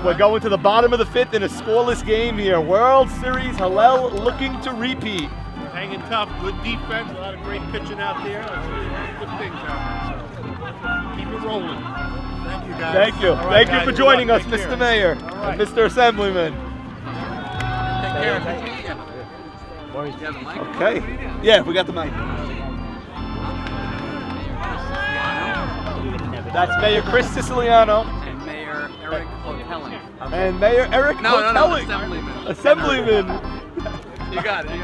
we're going to the bottom of the 5th in a scoreless game here. World Series, Hillel looking to repeat. Hanging tough, good defense, a lot of great pitching out there. Good things out there. So keep it rolling. Thank you, guys. Thank you. All right, Thank guys, you for good joining luck. us, Take Mr. care. Mayor All right. and Mr. Assemblyman. Take care. Okay. Yeah, we got the mic. That's Mayor Chris Siciliano And Mayor Eric Hotelling. and Mayor Eric Hotelling. Assemblyman. Assemblyman. You got it.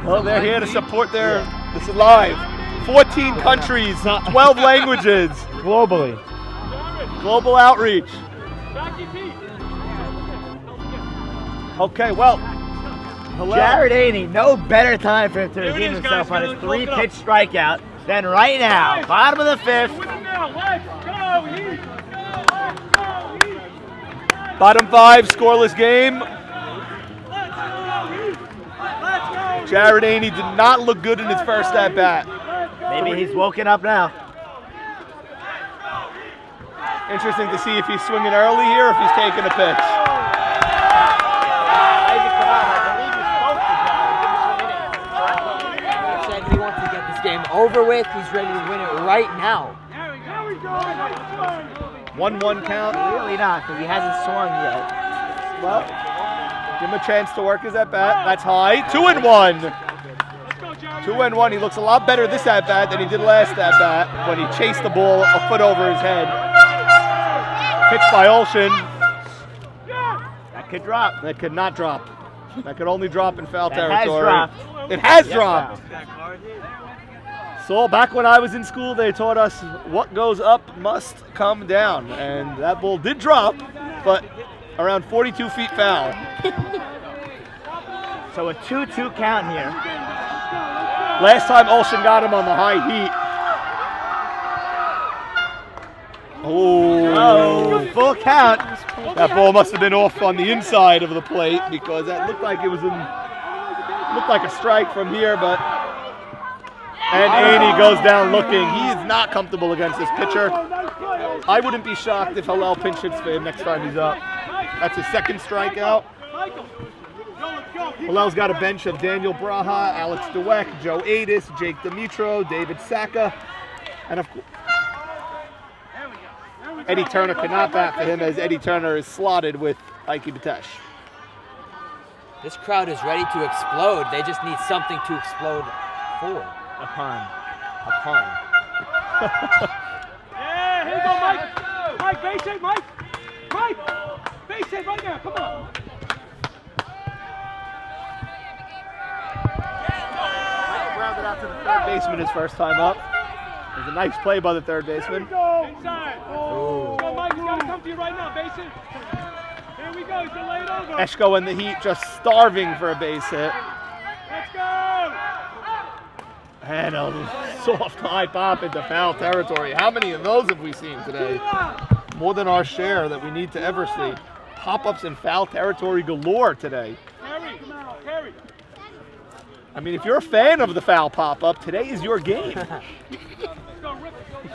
Well, they're here to support their. This is live. 14 countries, 12 languages, Globally. global outreach. Okay, well, hello. Jared Aney, no better time for him to redeem himself on his 3-pitch strikeout than right now. Bottom of the 5th. Bottom 5, scoreless game. Jared Aney did not look good in his first at bat. Maybe he's woken up now. Interesting to see if he's swinging early here or if he's taking a pitch. He said he wants to get this game over with. He's ready to win it right now. 1-1 count. Really not, because he hasn't swung yet. Well, give him a chance to work his at bat. That's high. 2-1. 2-1. He looks a lot better this at bat than he did last at bat when he chased the ball a foot over his head. Pitched by Olshin. That could drop. That could not drop. That could only drop in foul That has territory. dropped. It has Yes, dropped. Saul, back when I was in school, they taught us what goes up must come down. And that ball did drop, but around 42 feet foul. So a 2-2 count here. Last time Olshin got him on the high heat. Oh, full count. That ball must have been off on the inside of the plate because that looked like it was looked like a strike from here, but and Aney goes down looking. He is not comfortable against this pitcher. I wouldn't be shocked if Hillel pinch hits for him next time he's up. That's his second strikeout. Hillel's got a bench of Daniel Braha, Alex Dweck, Joe Adis, Jake Dimitro, David Saka, and of course Eddie Turner cannot bat for him as Eddie Turner is slotted with Ike Batesh. This crowd is ready to explode. They just need something to explode for. Upon. Yeah, here you go, Mike. Mike, base hit, Mike. Mike, base hit right now. Come on. Grounded out to the third baseman his first time up. It was a nice play by the third baseman. Inside. Oh. Go, Mike. He's got to come to you right now. Base hit. Here we go. He's delayed over. Eshko and the Heat just starving for a base hit. Let's go. And a soft high pop into foul territory. How many of those have we seen today? More than our share that we need to ever see. Pop-ups in foul territory galore today. Carry. I mean, if you're a fan of the foul pop-up, today is your game. If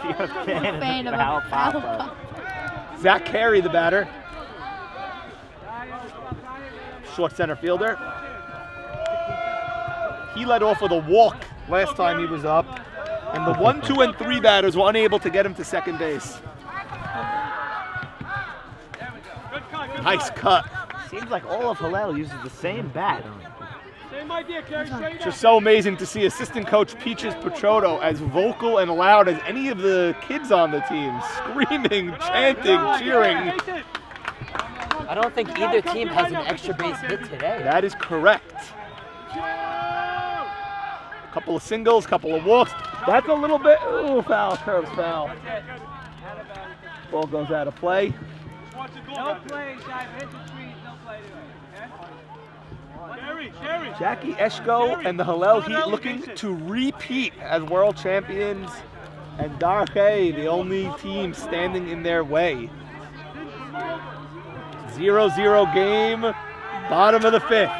you're a fan of Fan the foul pop-up. Zach Carey, the batter. Short center fielder. He led off with a walk last time he was up. And the 1, 2, and 3 batters were unable to get him to second base. Nice cut. Seems like all of Hillel uses the same bat. Same idea, Carry. Straight It's just so amazing to see assistant coach Peaches Petroto as vocal and loud as any of the kids on the team, screaming, chanting, cheering. I don't think either team has an extra base hit today. That is correct. Couple of singles, couple of walks. That's a little bit, ooh, foul, curves foul. Ball goes out of play. No play, Shive. Hit the trees. No play today. Okay? Carry. Jackie Eshko and the Hillel Heat looking to repeat as world champions, and Darchei, the only team standing in their way. 0-0 game, bottom of the 5th.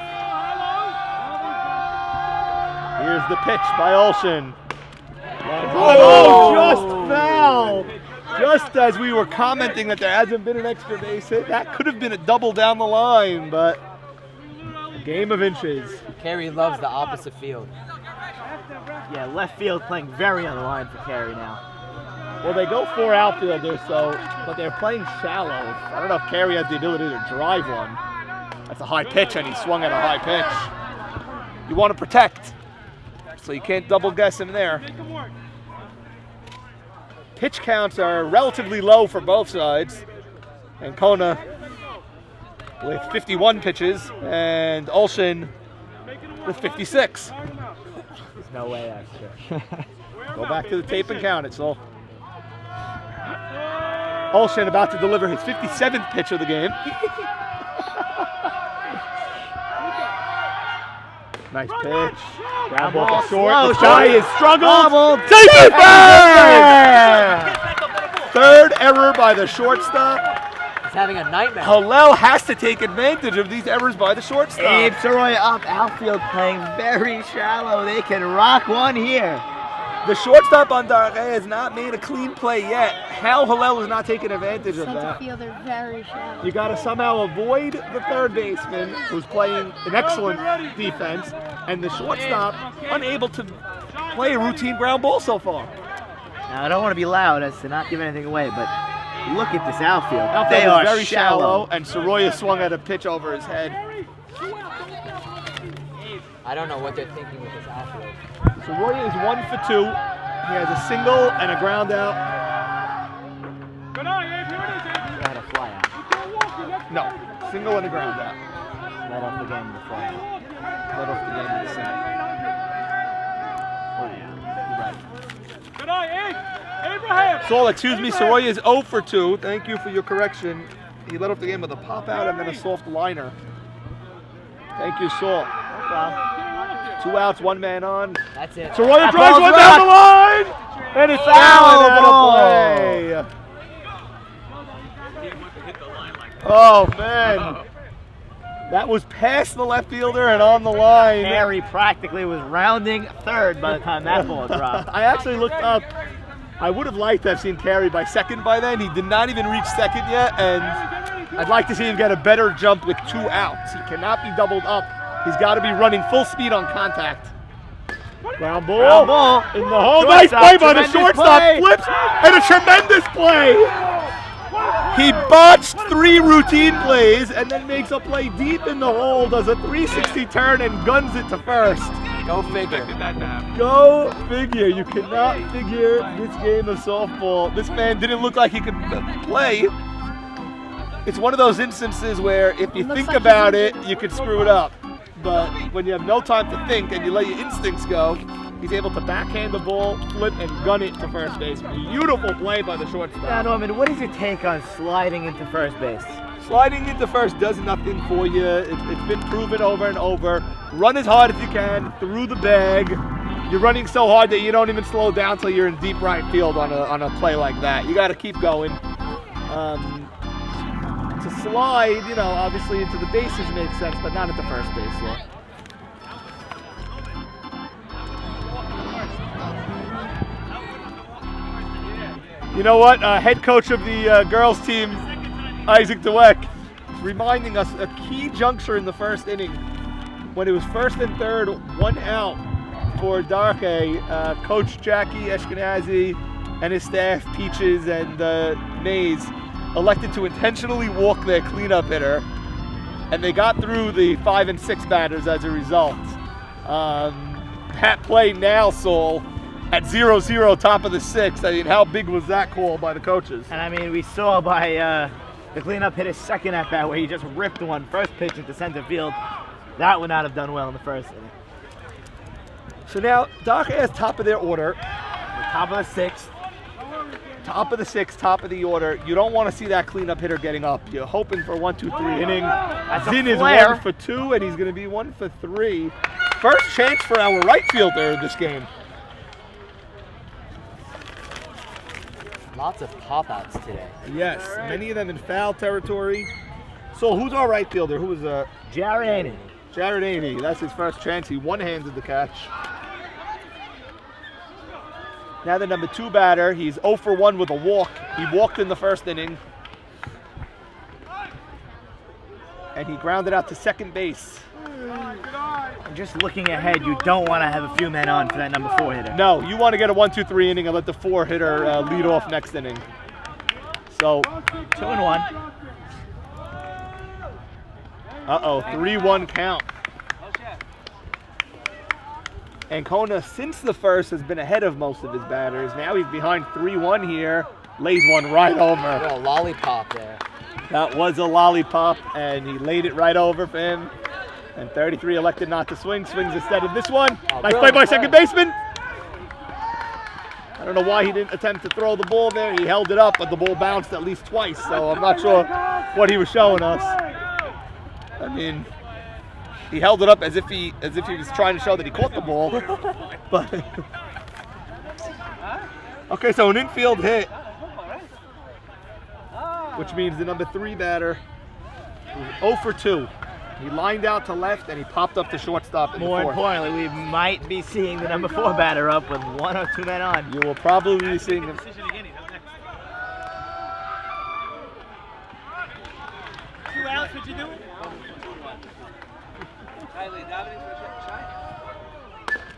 Here's the pitch by Olsen. Oh, just fell! Just as we were commenting that there hasn't been an extra base hit, that could have been a double down the line, but a game of inches. Carey loves the opposite field. Yeah, left field playing very on the line for Carey now. Well, they go 4 outfielders, but they're playing shallow. I don't know if Carey has the ability to drive one. That's a high pitch, and he swung at a high pitch. You want to protect, so you can't double guess him there. Pitch counts are relatively low for both sides. And Kona with 51 pitches, and Olsen with 56. There's no way that's true. Go back to the tape and count it, Saul. Olsen about to deliver his 57th pitch of the game. Nice pitch. Ground ball to short. This guy is struggled. Take it back! Third error by the shortstop. He's having a nightmare. Hillel has to take advantage of these errors by the shortstop. Abe Soroya up, outfield playing very shallow. They can rock one here. The shortstop on Darchei has not made a clean play yet. How Hillel is not taking advantage of Center that. fielder very shallow. You got to somehow avoid the third baseman, who's playing an excellent defense, and the shortstop unable to play a routine ground ball so far. Now, I don't want to be loud as to not give anything away, but look at this outfield. Outfield They is are very shallow. and Soroya swung at a pitch over his head. I don't know what they're thinking with this outfield. Soroya is 1 for 2. He has a single and a ground out. Good eye, Abe. Here it is, Abe. They had a fly out. No, single and a ground out. Let off the game in the fly out. Let off the game in the center. Fly out. You're right. Good eye, Abe. Abraham. Saul, excuse me, Soroya is 0 for 2. Thank you for your correction. He let off the game with a pop out and then a soft liner. Thank you, Saul. No problem. 2 outs, 1 man on. That's it. Soroya That drives ball's one down the line, and it's foul and out of play. Oh man, that was past the left fielder and on the line. Carey practically was rounding third by the time that ball dropped. I actually looked up. I would have liked to have seen Carey by second by then. He did not even reach second yet, and I'd like to see him get a better jump with 2 outs. He cannot be doubled up. He's got to be running full speed on contact. Ground ball, in the hole. Nice play by the shortstop. Flips, and a tremendous play. He botched 3 routine plays and then makes a play deep in the hole, does a 360 turn and guns it to first. Go figure. Go figure. You cannot figure this game of softball. This man didn't look like he could play. It's one of those instances where if you think about it, you could screw it up. But when you have no time to think and you let your instincts go, he's able to backhand the ball, flip, and gun it to first base. Beautiful play by the shortstop. Now, Norman, what is your take on sliding into first base? Sliding into first does nothing for you. It's been proven over and over. Run as hard as you can through the bag. You're running so hard that you don't even slow down till you're in deep right field on a play like that. You got to keep going. To slide, you know, obviously into the bases makes sense, but not at the first base yet. You know what? Head coach of the girls team, Isaac Dweck, reminding us a key juncture in the first inning when it was 1st and 3rd, 1 out for Darchei. Coach Jackie Ashkenazi and his staff, Peaches and Mays, elected to intentionally walk their cleanup hitter, and they got through the 5 and 6 batters as a result. That play now, Saul, at 0-0, top of the 6th. I mean, how big was that call by the coaches? And I mean, we saw by the cleanup hit his second at bat where he just ripped one first pitch into center field. That would not have done well in the first inning. So now, Darchei is top of their order. The top of the 6th. Top of the sixth, top of the order. You don't want to see that cleanup hitter getting up. You're hoping for 1, 2, 3 inning. Zinn is 1 for 2, and he's going to be 1 for 3. First chance for our right fielder this game. Lots of pop-outs today. Yes, many of them in foul territory. So who's our right fielder? Who was Jared Aney. Jared Aney. That's his first chance. He one-handed the catch. Now the number 2 batter. He's 0 for 1 with a walk. He walked in the first inning. And he grounded out to second base. Just looking ahead, you don't want to have a few men on for that number 4 hitter. No, you want to get a 1, 2, 3 inning and let the 4 hitter lead off next inning. So 2-1. 3-1 count. Ancona, since the first, has been ahead of most of his batters. Now he's behind 3-1 here. Lays one right over. A lollipop there. That was a lollipop, and he laid it right over for him. And 33 elected not to swing. Swings instead of this one. Nice play by second baseman. I don't know why he didn't attempt to throw the ball there. He held it up, but the ball bounced at least twice. So I'm not sure what he was showing us. I mean, he held it up as if he was trying to show that he caught the ball. But okay, so an infield hit, which means the number 3 batter was 0 for 2. He lined out to left and he popped up to shortstop in the 4th. More importantly, we might be seeing the number 4 batter up with 1 or 2 men on. You will probably be seeing him. 2 outs, what you doing?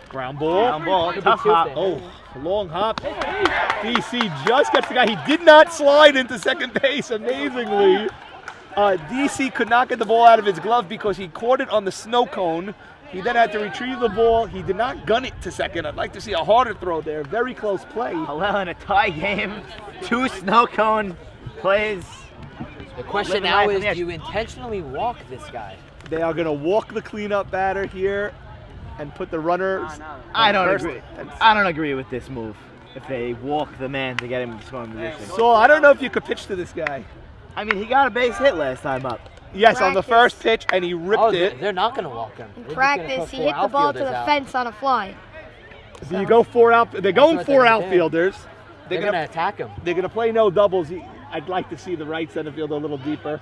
Ground ball. Ground ball, tough hop. Oh, long hop. DC just gets the guy. He did not slide into second base, amazingly. DC could not get the ball out of his glove because he caught it on the snow cone. He then had to retrieve the ball. He did not gun it to second. I'd like to see a harder throw there. Very close play. Hillel in a tie game. 2 snow cone plays. The question now is, do you intentionally walk this guy? They are going to walk the cleanup batter here and put the runners. I don't agree. I don't agree with this move. If they walk the man to get him in scoring position. So I don't know if you could pitch to this guy. I mean, he got a base hit last time up. Yes, on the first pitch, and he ripped it. They're not going to walk him. In practice, he hit the ball to the fence on a fly. So you go 4 out. They're going 4 outfielders. They're going to attack him. They're going to play no doubles. I'd like to see the right center field a little deeper.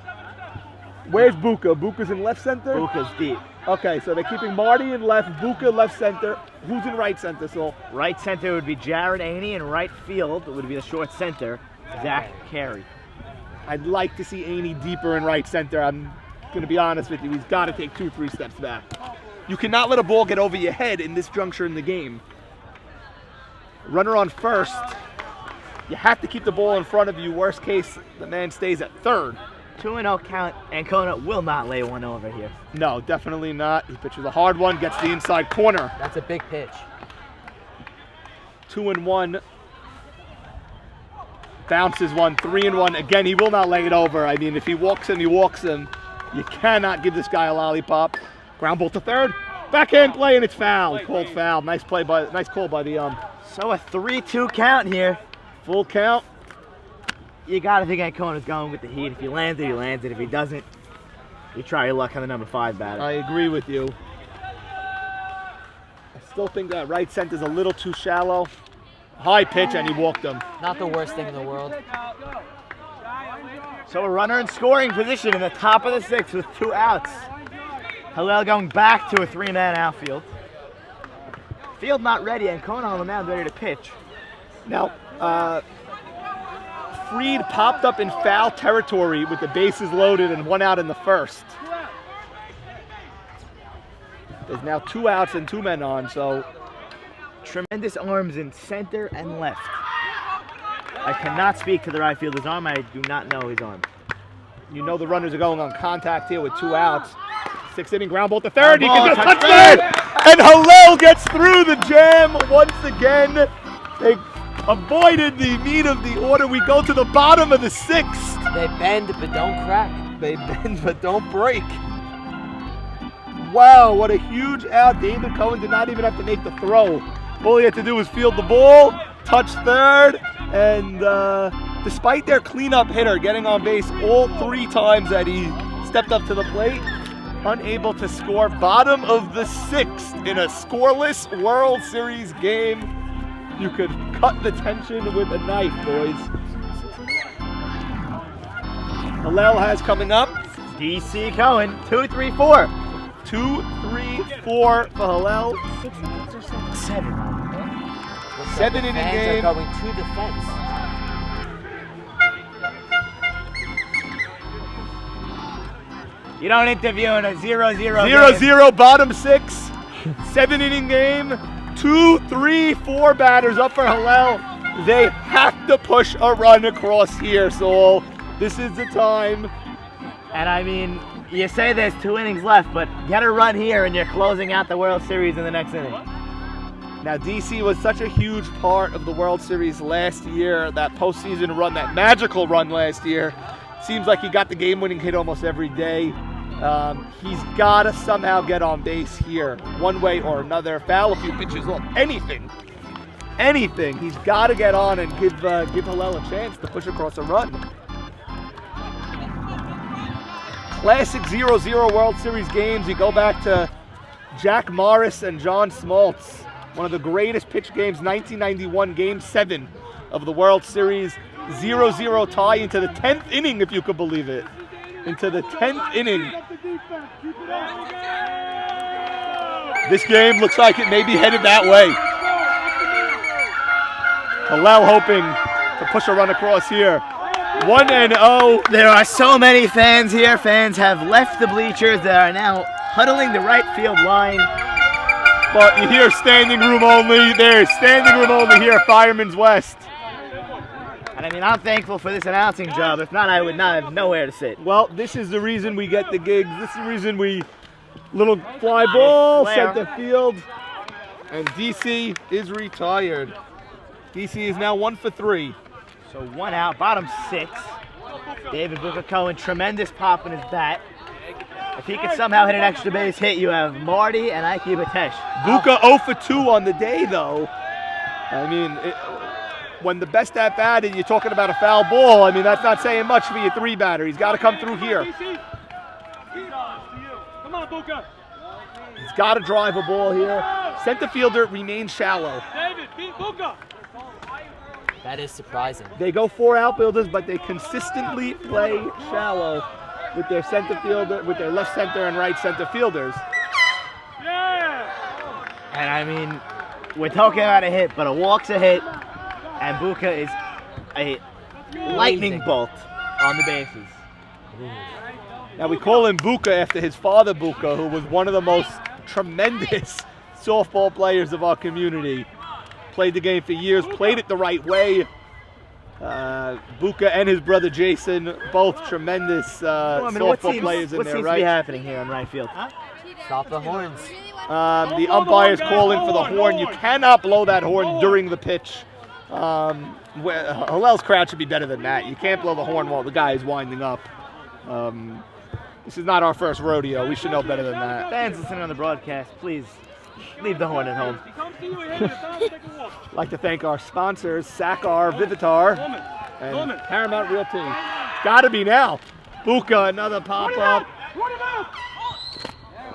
Where's Buka? Buka's in left center? Buka's deep. Okay, so they're keeping Marty in left, Buka left center. Who's in right center, Saul? Right center would be Jared Aney, and right field would be the short center, Zach Carey. I'd like to see Aney deeper in right center. I'm going to be honest with you. He's got to take 2, 3 steps back. You cannot let a ball get over your head in this juncture in the game. Runner on first. You have to keep the ball in front of you. Worst case, the man stays at third. 2-0 count, and Ancona will not lay one over here. No, definitely not. He pitches a hard one, gets the inside corner. That's a big pitch. 2-1. Bounces one, 3-1. Again, he will not lay it over. I mean, if he walks him, he walks him. You cannot give this guy a lollipop. Ground ball to third. Backhand play, and it's foul. Called foul. Nice call by the So a 3-2 count here. Full count. You gotta think Ancona's going with the heat. If he lands it, he lands it. If he doesn't, you try your luck on the number 5 batter. I agree with you. I still think that right center's a little too shallow. High pitch, and he walked him. Not the worst thing in the world. So a runner in scoring position in the top of the 6th with 2 outs. Hillel going back to a 3-man outfield. Field not ready, Ancona on the mound ready to pitch. Now, Freed popped up in foul territory with the bases loaded and 1 out in the first. There's now 2 outs and 2 men on, so tremendous arms in center and left. I cannot speak to the right fielder's arm. I do not know his arm. You know the runners are going on contact here with 2 outs. 6th inning ground ball to third. He can just touch third, and Hillel gets through the jam once again. They avoided the meat of the order. We go to the bottom of the 6th. They bend but don't crack. They bend but don't break. Wow, what a huge out. David Cohen did not even have to make the throw. All he had to do was field the ball, touch third, And despite their cleanup hitter getting on base all 3 times that he stepped up to the plate, unable to score. Bottom of the 6th in a scoreless World Series game. You could cut the tension with a knife, boys. Hillel has coming up. DC Cohen, 2-3-4. 2-3-4 for Hillel. 6 innings or 7? 7. 7 inning Fans game. are going to the fence. You don't interview in a 0-0 0-0, bottom 6. 7 inning game. 2-3-4 batters up for Hillel. They have to push a run across here, Saul. This is the time. And I mean, you say there's 2 innings left, but get a run here and you're closing out the World Series in the next inning. Now, DC was such a huge part of the World Series last year, that postseason run, that magical run last year. Seems like he got the game-winning hit almost every day. He's got to somehow get on base here, one way or another. Foul a few pitches off, anything. He's got to get on and give Hillel a chance to push across a run. Classic 0-0 World Series games. You go back to Jack Morris and John Smoltz. One of the greatest pitch games, 1991, Game 7 of the World Series. 0-0 tie into the 10th inning, if you could believe it. Into the 10th inning. This game looks like it may be headed that way. Hillel hoping to push a run across here. 1-0. There are so many fans here. Fans have left the bleachers. They are now huddling the right field line. But you hear standing room only. There's standing room only here at Fireman's West. And I mean, I'm thankful for this announcing job. If not, I would not have nowhere to sit. Well, this is the reason we get the gigs. This is the reason we little fly ball, center field. And DC is retired. DC is now 1 for 3. So 1 out, bottom 6. David Buka Cohen, tremendous pop in his bat. If he could somehow hit an extra base hit, you have Marty and Ike Batesh. Buka 0 for 2 on the day, though. I mean, when the best at bat and you're talking about a foul ball, I mean, that's not saying much for your 3 batter. He's got to come through here. Come on, Buka. He's got to drive a ball here. Center fielder remains shallow. David, beat Buka. That is surprising. They go 4 outfielders, but they consistently play shallow with their center fielder, with their left center and right center fielders. Yeah. And I mean, we're talking about a hit, but a walk's a hit. And Buka is a lightning bolt on the bases. Now we call him Buka after his father Buka, who was one of the most tremendous softball players of our community. Played the game for years, played it the right way. Buka and his brother Jason, both tremendous softball players in what there, seems right? to be happening here on right field? Stop the horns. The umpires call in for the horn. You cannot blow that horn during the pitch. Hillel's crowd should be better than that. You can't blow the horn while the guy is winding up. This is not our first rodeo. We should know better than that. Fans listening on the broadcast, please leave the horn at home. I'd like to thank our sponsors, Sakar, Vivitar, and Paramount Realty. Gotta be now. Buka, another pop-up.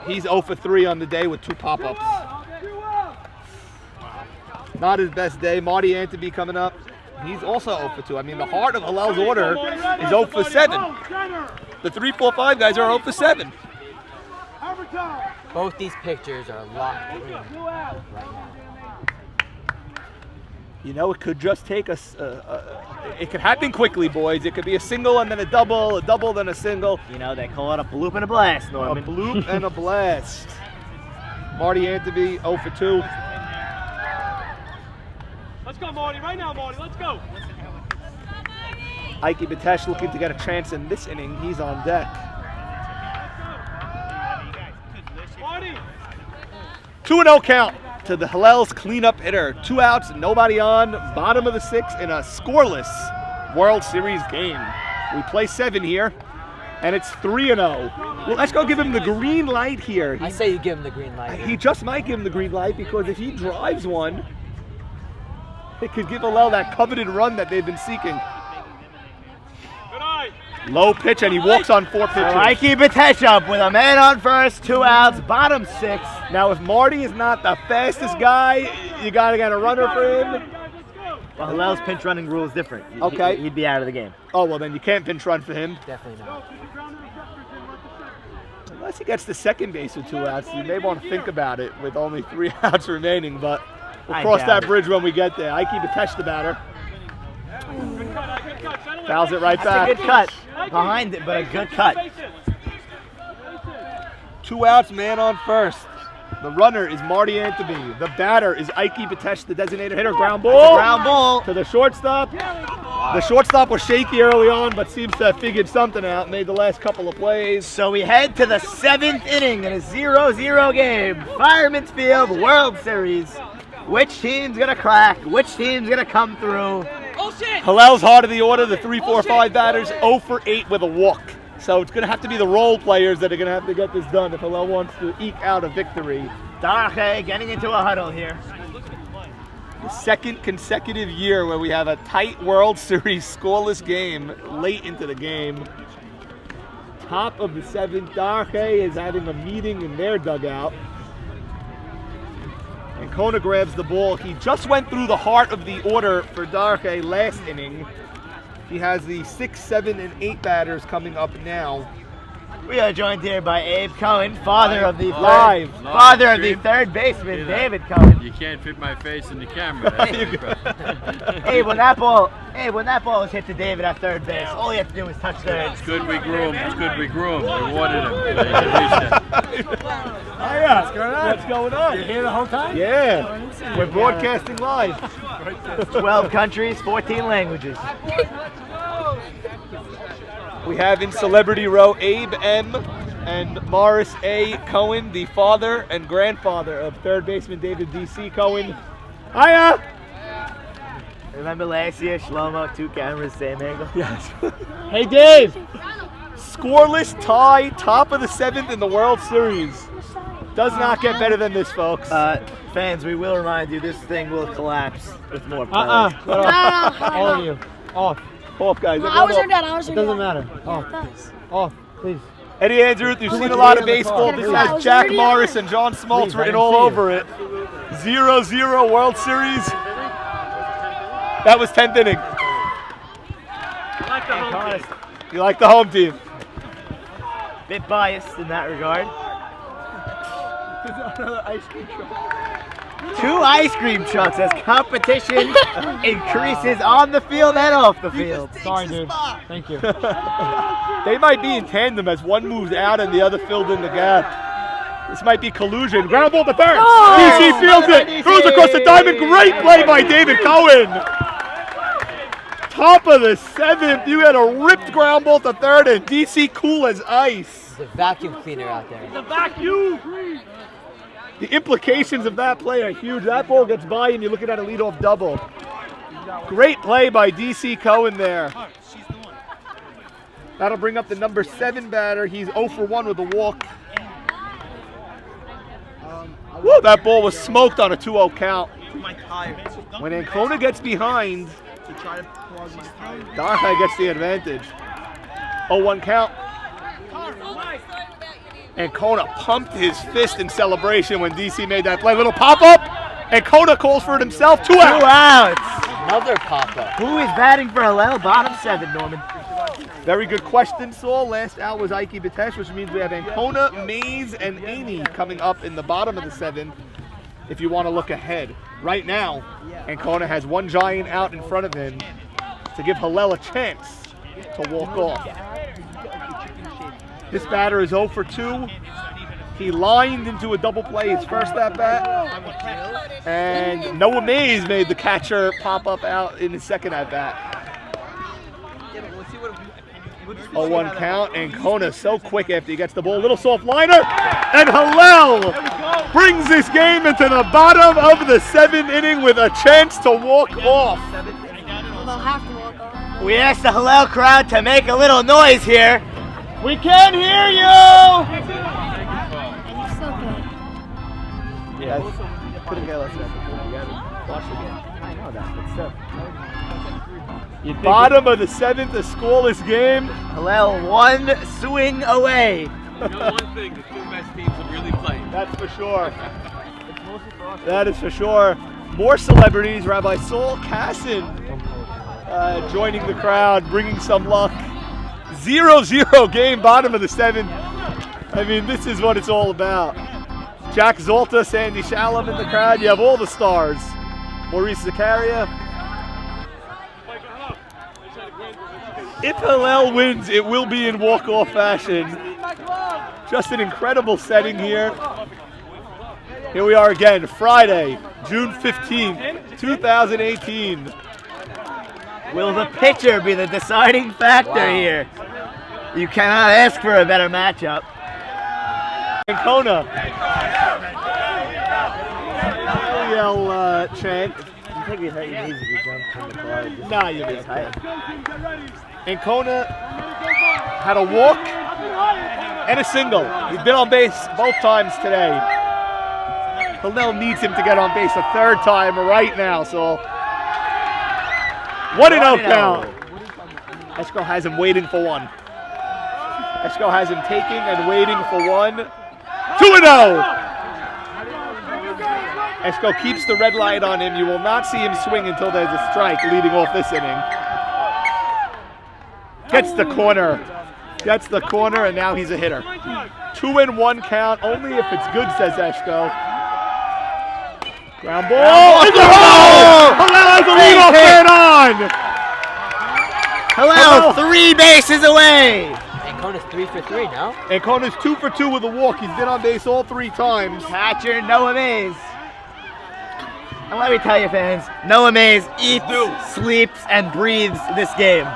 He's 0 for 3 on the day with 2 pop-ups. Not his best day. Marty Antony coming up. He's also 0 for 2. I mean, the heart of Hillel's order is 0 for 7. The 3, 4, 5 guys are 0 for 7. Both these pictures are locked in right now. You know, it could just take us. It could happen quickly, boys. It could be a single and then a double then a single. You know, they call it a bloop and a blast, Norman. A bloop and a blast. Marty Antony 0 for 2. Let's go, Marty. Right now, Marty. Let's go. Ike Batesh looking to get a chance in this inning. He's on deck. Marty. 2-0 count to the Hillel's cleanup hitter. 2 outs, nobody on. Bottom of the 6th in a scoreless World Series game. We play 7 here, and it's 3-0. Well, let's go give him the green light here. I say you give him the green light. He just might give him the green light because if he drives one, It could give Hillel that coveted run that they've been seeking. Low pitch, and he walks on 4 pitches. I keep a touch up with a man on first, 2 outs, bottom 6. Now, if Marty is not the fastest guy, you got to get a runner for him. Well, Hillel's pinch running rule is different. Okay. He'd be out of the game. Oh, well, then you can't pinch run for him. Definitely not. Unless he gets to second base with 2 outs, you may want to think about it with only 3 outs remaining, but we'll cross that bridge when we get there. I keep a touch the batter. Fouls it right back. That's a good cut. Behind it, but a good cut. 2 outs, man on first. The runner is Marty Anthony. The batter is Ike Batesh, the designated hitter. Ground ball. Ground ball to the shortstop. The shortstop was shaky early on, but seems to have figured something out. Made the last couple of plays. So we head to the 7th inning in a 0-0 game. Fireman's Field World Series. Which team's gonna crack? Which team's gonna come through? Oh shit! Hillel's heart of the order. The 3-4-5 batters 0 for 8 with a walk. So it's going to have to be the role players that are going to have to get this done if Hillel wants to eke out a victory. Darchei getting into a huddle here. The 2nd consecutive year where we have a tight World Series scoreless game late into the game. Top of the 7th, Darchei is having a meeting in their dugout. And Kona grabs the ball. He just went through the heart of the order for Darchei last inning. He has the 6, 7, and 8 batters coming up now. We are joined here by Abe Cohen, father of the third baseman, David Cohen. You can't fit my face in the camera. Hey, when that ball was hit to David at third base, all you have to do is touch third. It's good we grew him. It's good we grew him. We wanted him. Oh yeah, what's going on? You're here the whole time? Yeah, we're broadcasting live. 12 countries, 14 languages. We have in celebrity row Abe M. and Morris A. Cohen, the father and grandfather of third baseman David D.C. Cohen. Hiya! Remember last year, Shlomo, 2 cameras, same angle? Yes. Hey Dave! Scoreless tie, top of the 7th in the World Series. Does not get better than this, folks. Fans, we will remind you, this thing will collapse with more play. All of you. Off. Off, guys. I was your dad. It doesn't matter. Yeah, it does. Off, please. Eddie Andrews, you've seen a lot of baseball. This has Jack Morris and John Smoltz written all over it. 0-0 World Series. That was 10th inning. You like the home team? Bit biased in that regard. Another ice cream truck. 2 ice cream trucks as competition increases on the field and off the field. Sorry, dude. Thank you. They might be in tandem as one moves out and the other filled in the gap. This might be collusion. Ground ball to third. DC fields it. Throws across the diamond. Great play by David Cohen. Top of the 7th. You had a ripped ground ball to third and DC cool as ice. There's a vacuum cleaner out there. The vacuum. The implications of that play are huge. That ball gets by and you're looking at a leadoff double. Great play by DC Cohen there. That'll bring up the number 7 batter. He's 0 for 1 with a walk. Woo, that ball was smoked on a 2-0 count. When Ancona gets behind, Darchei gets the advantage. 0-1 count. And Kona pumped his fist in celebration when DC made that play. Little pop-up, and Kona calls for it himself. 2 outs. 2 outs. Another pop-up. Who is batting for Hillel? Bottom 7, Norman. Very good question, Saul. Last out was Ike Batesh, which means we have Ancona, Mays, and Aney coming up in the bottom of the 7th if you want to look ahead. Right now, Ancona has 1 giant out in front of him to give Hillel a chance to walk off. This batter is 0 for 2. He lined into a double play his first at-bat. And Noah Mays made the catcher pop up out in his second at-bat. 0-1 count, and Kona so quick after he gets the ball. Little soft liner, and Hillel brings this game into the bottom of the 7th inning with a chance to walk off. They'll have to walk off. We asked the Hillel crowd to make a little noise here. We can hear you! And he's still good. Yeah. Couldn't get less than that. You gotta watch the game. I know that, but still. Bottom of the 7th, a scoreless game. Hillel one swing away. You know one thing, the two best teams have really played. That's for sure. That is for sure. More celebrities. Rabbi Saul Kassin joining the crowd, bringing some luck. 0-0 game, bottom of the 7th. I mean, this is what it's all about. Jack Zolta, Sandy Shalom in the crowd. You have all the stars. Maurice Zakaria. If Hillel wins, it will be in walk-off fashion. Just an incredible setting here. Here we are again, Friday, June 15th, 2018. Will the pitcher be the deciding factor here? You cannot ask for a better matchup. Ancona. Hillel chant. You think we hurt your knees if you jump from the car? Nah, you'll be okay. Ancona had a walk and a single. He's been on base both times today. Hillel needs him to get on base a third time right now, so 1-0 count. Eshko has him waiting for one. Eshko has him taking and waiting for one. 2-0. Eshko keeps the red light on him. You will not see him swing until there's a strike leading off this inning. Gets the corner. Gets the corner, and now he's a hitter. 2-1 count, only if it's good, says Eshko. Ground ball. It's a hole! Hillel has a leadoff man on! Hillel 3 bases away. Ancona's 3 for 3 now. Ancona's 2 for 2 with a walk. He's been on base all 3 times. Catcher Noah Mays. And let me tell you, fans, Noah Mays eats, sleeps, and breathes this game.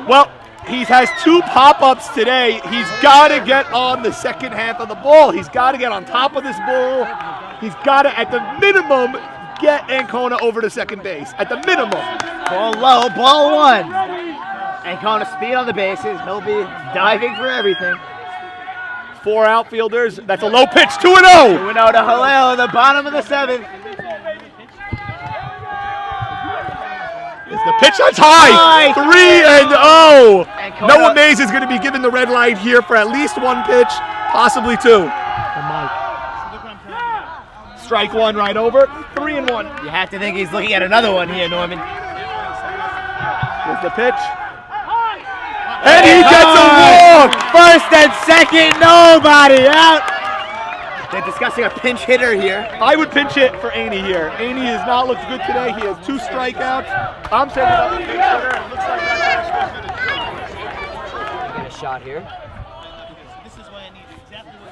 Well, he has 2 pop-ups today. He's got to get on the second half of the ball. He's got to get on top of this ball. He's got to, at the minimum, get Ancona over to second base. At the minimum. Ball low, ball 1. Ancona speed on the bases. He'll be diving for everything. 4 outfielders. That's a low pitch. 2-0. 2-0 to Hillel in the bottom of the 7th. The pitch that's high. 3-0. Noah Mays is going to be given the red light here for at least 1 pitch, possibly 2. Strike 1 right over. 3-1. You have to think he's looking at another one here, Norman. Here's the pitch. And he gets a walk. First and second, nobody out. They're discussing a pinch hitter here. I would pinch hit for Aney here. Aney has not looked good today. He has 2 strikeouts. I'm setting up a pinch hitter. It looks like that's Get a shot here.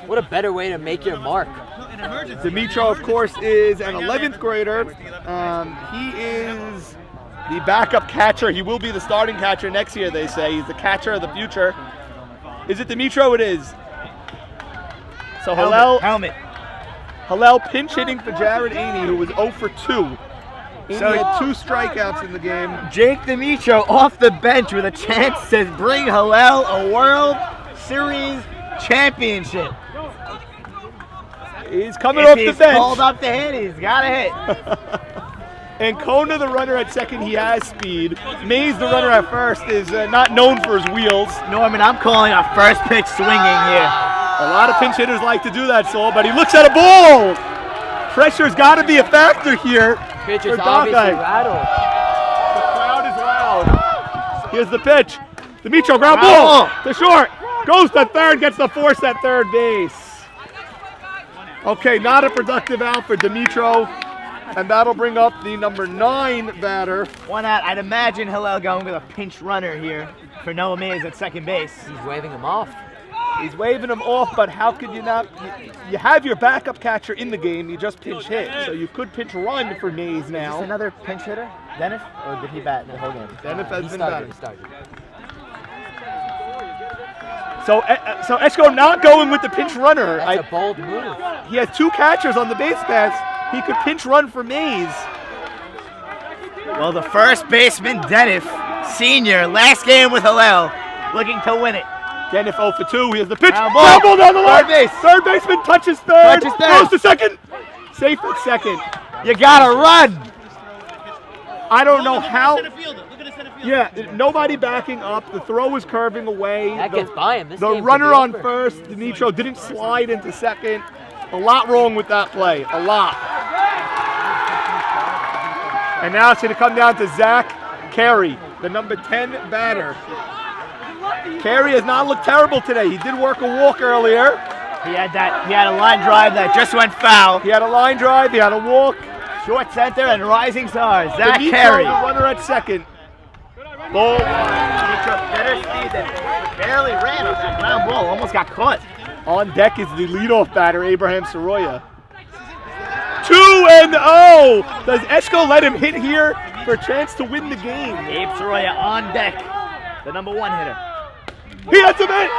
What a better way to make your mark. Dimitro, of course, is an 11th grader. He is the backup catcher. He will be the starting catcher next year, they say. He's the catcher of the future. Is it Dimitro? It is. So Hillel pinch hitting for Jared Aney, who was 0 for 2. Aney had 2 strikeouts in the game. Jake Dimitro off the bench with a chance to bring Hillel a World Series championship. He's coming off the bench. He's called up to hit. He's got to hit. Ancona, the runner at second, he has speed. Mays, the runner at first, is not known for his wheels. Norman, I'm calling a first pitch swinging here. A lot of pinch hitters like to do that, Saul, but he looks at a ball. Pressure's got to be a factor here. Pitcher's obviously rattled. The crowd is loud. Here's the pitch. Dimitro, ground ball to short. Goes to third, gets the force at third base. Okay, not a productive out for Dimitro. And that'll bring up the number 9 batter. 1 out. I'd imagine Hillel going with a pinch runner here for Noah Mays at second base. He's waving him off. He's waving him off, but how could you not? You have your backup catcher in the game. You just pinch hit, so you could pinch run for Mays now. Is this another pinch hitter, Dennis, or did he bat the whole game? Dennis has been batting. Started. So Eshko not going with the pinch runner. That's a bold move. He has 2 catchers on the base paths. He could pinch run for Mays. Well, the first baseman, Dennis, senior, last game with Hillel, looking to win it. Dennis 0 for 2. Here's the pitch. Ground Ground ball. ball down the line. Third base. Third baseman touches third. Touches third. Goes to second. Safe at second. You gotta run. I don't know how. Look at the center fielder. Yeah, nobody backing up. The throw is curving away. That gets by him. This The game could runner be on over. first, Dimitro, didn't slide into second. A lot wrong with that play. A lot. And now it's going to come down to Zach Carey, the number 10 batter. Carey has not looked terrible today. He did work a walk earlier. He had a line drive that just went foul. He had a line drive. He had a walk. Short center and rising stars. Zach Dimitro, Carey. the runner at second. Ball. Dimitro better speed than barely ran on that ground ball. Almost got caught. On deck is the leadoff batter, Abraham Soroya. 2-0. Does Eshko let him hit here for a chance to win the game? Abe Soroya on deck. The number 1 hitter. He has him in.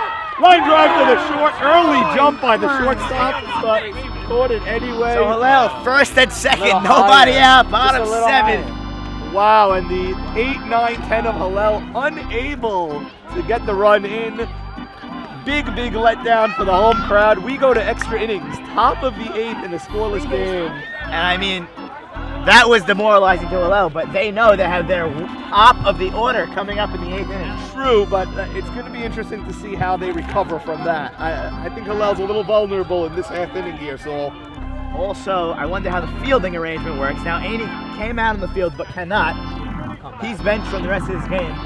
Line drive to the short. Early jump by the shortstop, but caught it anyway. So Hillel, first and second. Little Nobody higher. out. Bottom Just a little 7. Wow, and the 8, 9, 10 of Hillel unable to get the run in. Big letdown for the home crowd. We go to extra innings. Top of the 8th in a scoreless game. And I mean, that was demoralizing to Hillel, but they know they have their top of the order coming up in the 8th inning. True, but it's going to be interesting to see how they recover from that. I think Hillel's a little vulnerable in this half inning here, Saul. Also, I wonder how the fielding arrangement works. Now, Aney came out on the field but cannot. He's benched from the rest of this game.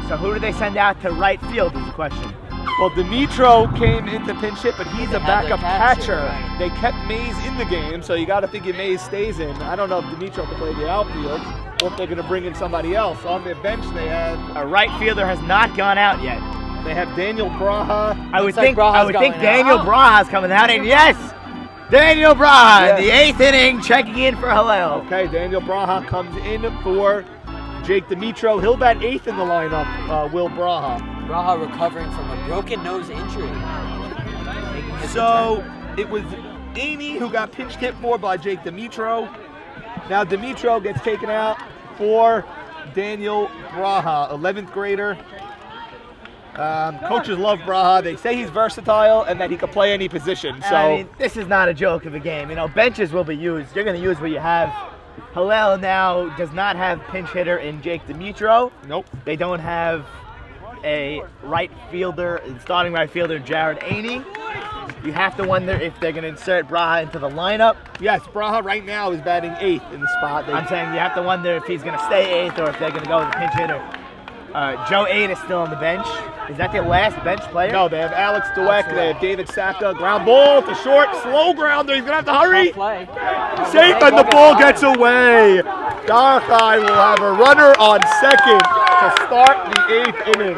So who do they send out to right field is the question. Well, Dimitro came into pinch hit, but he's a backup catcher. Right. They kept Mays in the game, so you got to figure Mays stays in. I don't know if Dimitro can play the outfield or if they're going to bring in somebody else. On their bench, they have A right fielder has not gone out yet. Daniel Braha. I would like think Braha's going Daniel out. Braha's coming out, and yes, Daniel Braha, Yeah. the 8th inning, checking in for Hillel. Okay, Daniel Braha comes in for Jake Dimitro. He'll bat 8th in the lineup, Will Braha. Braha recovering from a broken nose injury. Making his So it was Amy who got pinch hit for by Jake Dimitro. Now Dimitro gets taken out for Daniel Braha, 11th grader. Coaches love Braha. They say he's versatile and that he can play any position. So I mean, this is not a joke of a game. You know, benches will be used. You're going to use what you have. Hillel now does not have pinch hitter in Jake Dimitro. nope. They don't have a right fielder, starting right fielder, Jared Aney. You have to wonder if they're going to insert Braha into the lineup. Yes, Braha right now is batting 8th in the spot. I'm saying you have to wonder if he's going to stay 8th or if they're going to go with a pinch hitter. Joe Aid is still on the bench. Is that their last bench player? No, they have Alex Dweck, they have David Saka. Ground ball to short, slow grounder. He's going to have to hurry. tough play. Safe, and the ball gets away. Darchei will have a runner on second to start the 8th inning.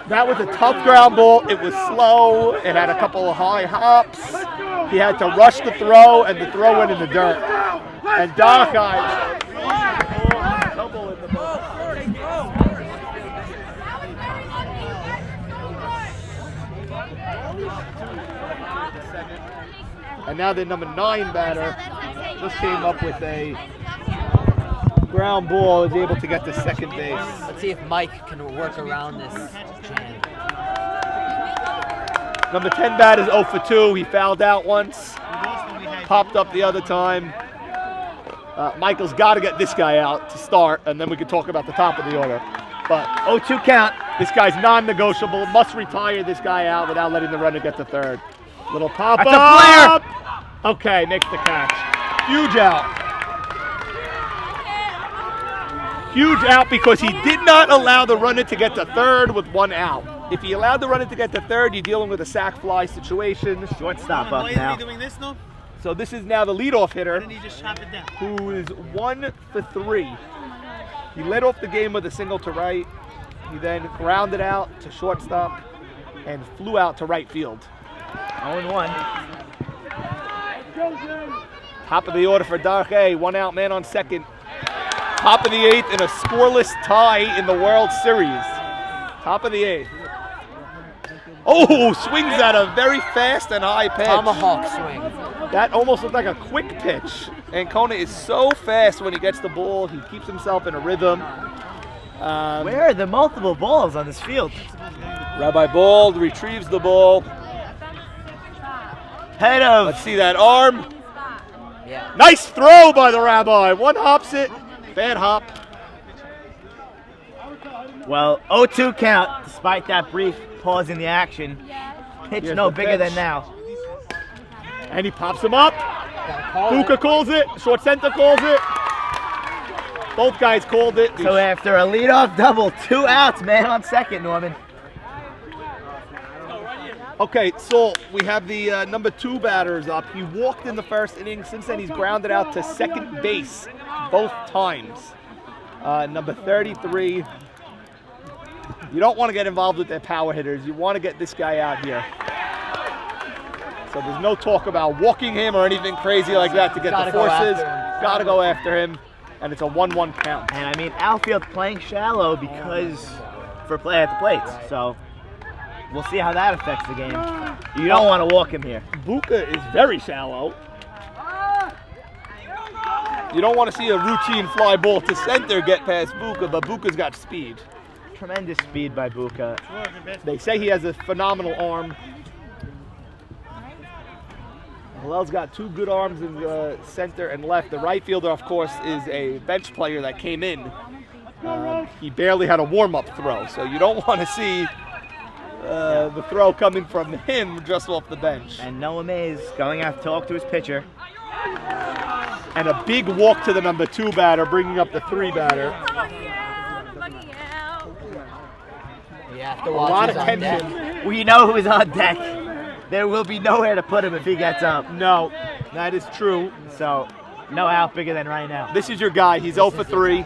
That was a tough ground ball. It was slow. It had a couple of high hops. He had to rush the throw, and the throw went in the dirt. And Darchei double in the ball. And now the number 9 batter just came up with a ground ball, is able to get to second base. Let's see if Mike can work around this jam. Number 10 bat is 0 for 2. He fouled out once, popped up the other time. Michael's got to get this guy out to start, and then we can talk about the top of the order. But 0-2 count. this guy's non-negotiable. Must retire this guy out without letting the runner get to third. Little pop That's up. a flare. Okay, makes the catch. Huge out. Huge out because he did not allow the runner to get to third with 1 out. If he allowed the runner to get to third, you're dealing with a sac fly situation. Shortstop up now. doing this though? So this is now the leadoff hitter, He just chop it down. who is 1 for 3. He led off the game with a single to right. He then grounded out to shortstop and flew out to right field. 0-1. Top of the order for Darchei, 1 out man on second. Top of the 8th in a scoreless tie in the World Series. Top of the 8th. Oh, swings at a very fast and high pitch. Tomahawk swing. That almost looked like a quick pitch. And Kona is so fast when he gets the ball. He keeps himself in a rhythm. Where are the multiple balls on this field? Rabbi Bald retrieves the ball. Head of. Let's see that arm. Yeah. Nice throw by the Rabbi. One hops it. Bad hop. Well, 0-2 count, despite that brief pause in the action. Pitch Here's no the bigger pitch. than now. And he pops him up. Gotta call Buka it. calls it. Short center calls it. Both guys called it. So after a leadoff double, 2 outs, man on second, Norman. Okay, so we have the number 2 batters up. He walked in the first inning. Since then, he's grounded out to second base both times. Number 33. You don't want to get involved with their power hitters. You want to get this guy out here. So there's no talk about walking him or anything crazy like that to get Gotta the go forces. after him. Gotta go after him. And it's a 1-1 count. And I mean, outfield playing shallow because for play at the plates. So we'll see how that affects the game. You don't want to walk him here. Buka is very shallow. You don't want to see a routine fly ball to center get past Buka, but Buka's got speed. Tremendous speed by Buka. They say he has a phenomenal arm. Hillel's got 2 good arms in the center and left. The right fielder, of course, is a bench player that came in. He barely had a warm-up throw, so you don't want to see the throw coming from him just off the bench. And Noah Mays going out to talk to his pitcher. And a big walk to the number 2 batter, bringing up the 3 batter. You have to A watch lot his of on deck. tension. We know who's on deck. There will be nowhere to put him if he gets up. No, that is true. So, no out bigger than right now. This is your guy. He's 0 for 3.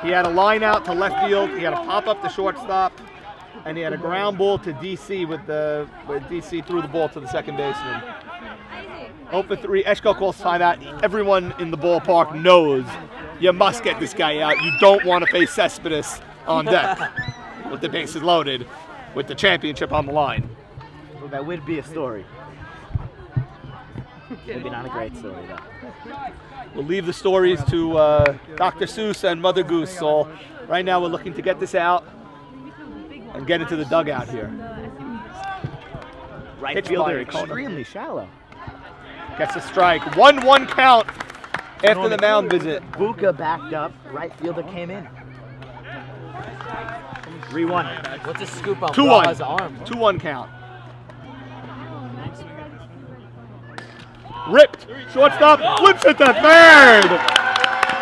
He had a line out to left field. He had a pop up to shortstop, and he had a ground ball to DC with DC threw the ball to the second baseman. 0 for 3. Eshko calls timeout. Everyone in the ballpark knows you must get this guy out. You don't want to face Cespedes on deck with the bases loaded, with the championship on the line. Well, that would be a story. Maybe not a great story, though. We'll leave the stories to Dr. Seuss and Mother Goose, Saul. Right now we're looking to get this out and get into the dugout here. Right Pitch fielder by Kona. extremely shallow. Gets a strike. 1-1 count after the mound visit. Buka backed up. Right fielder came in. 3-1. What's a scoop on 2-1. Bra's arm? 2-1 count. Ripped. Shortstop flips it to third.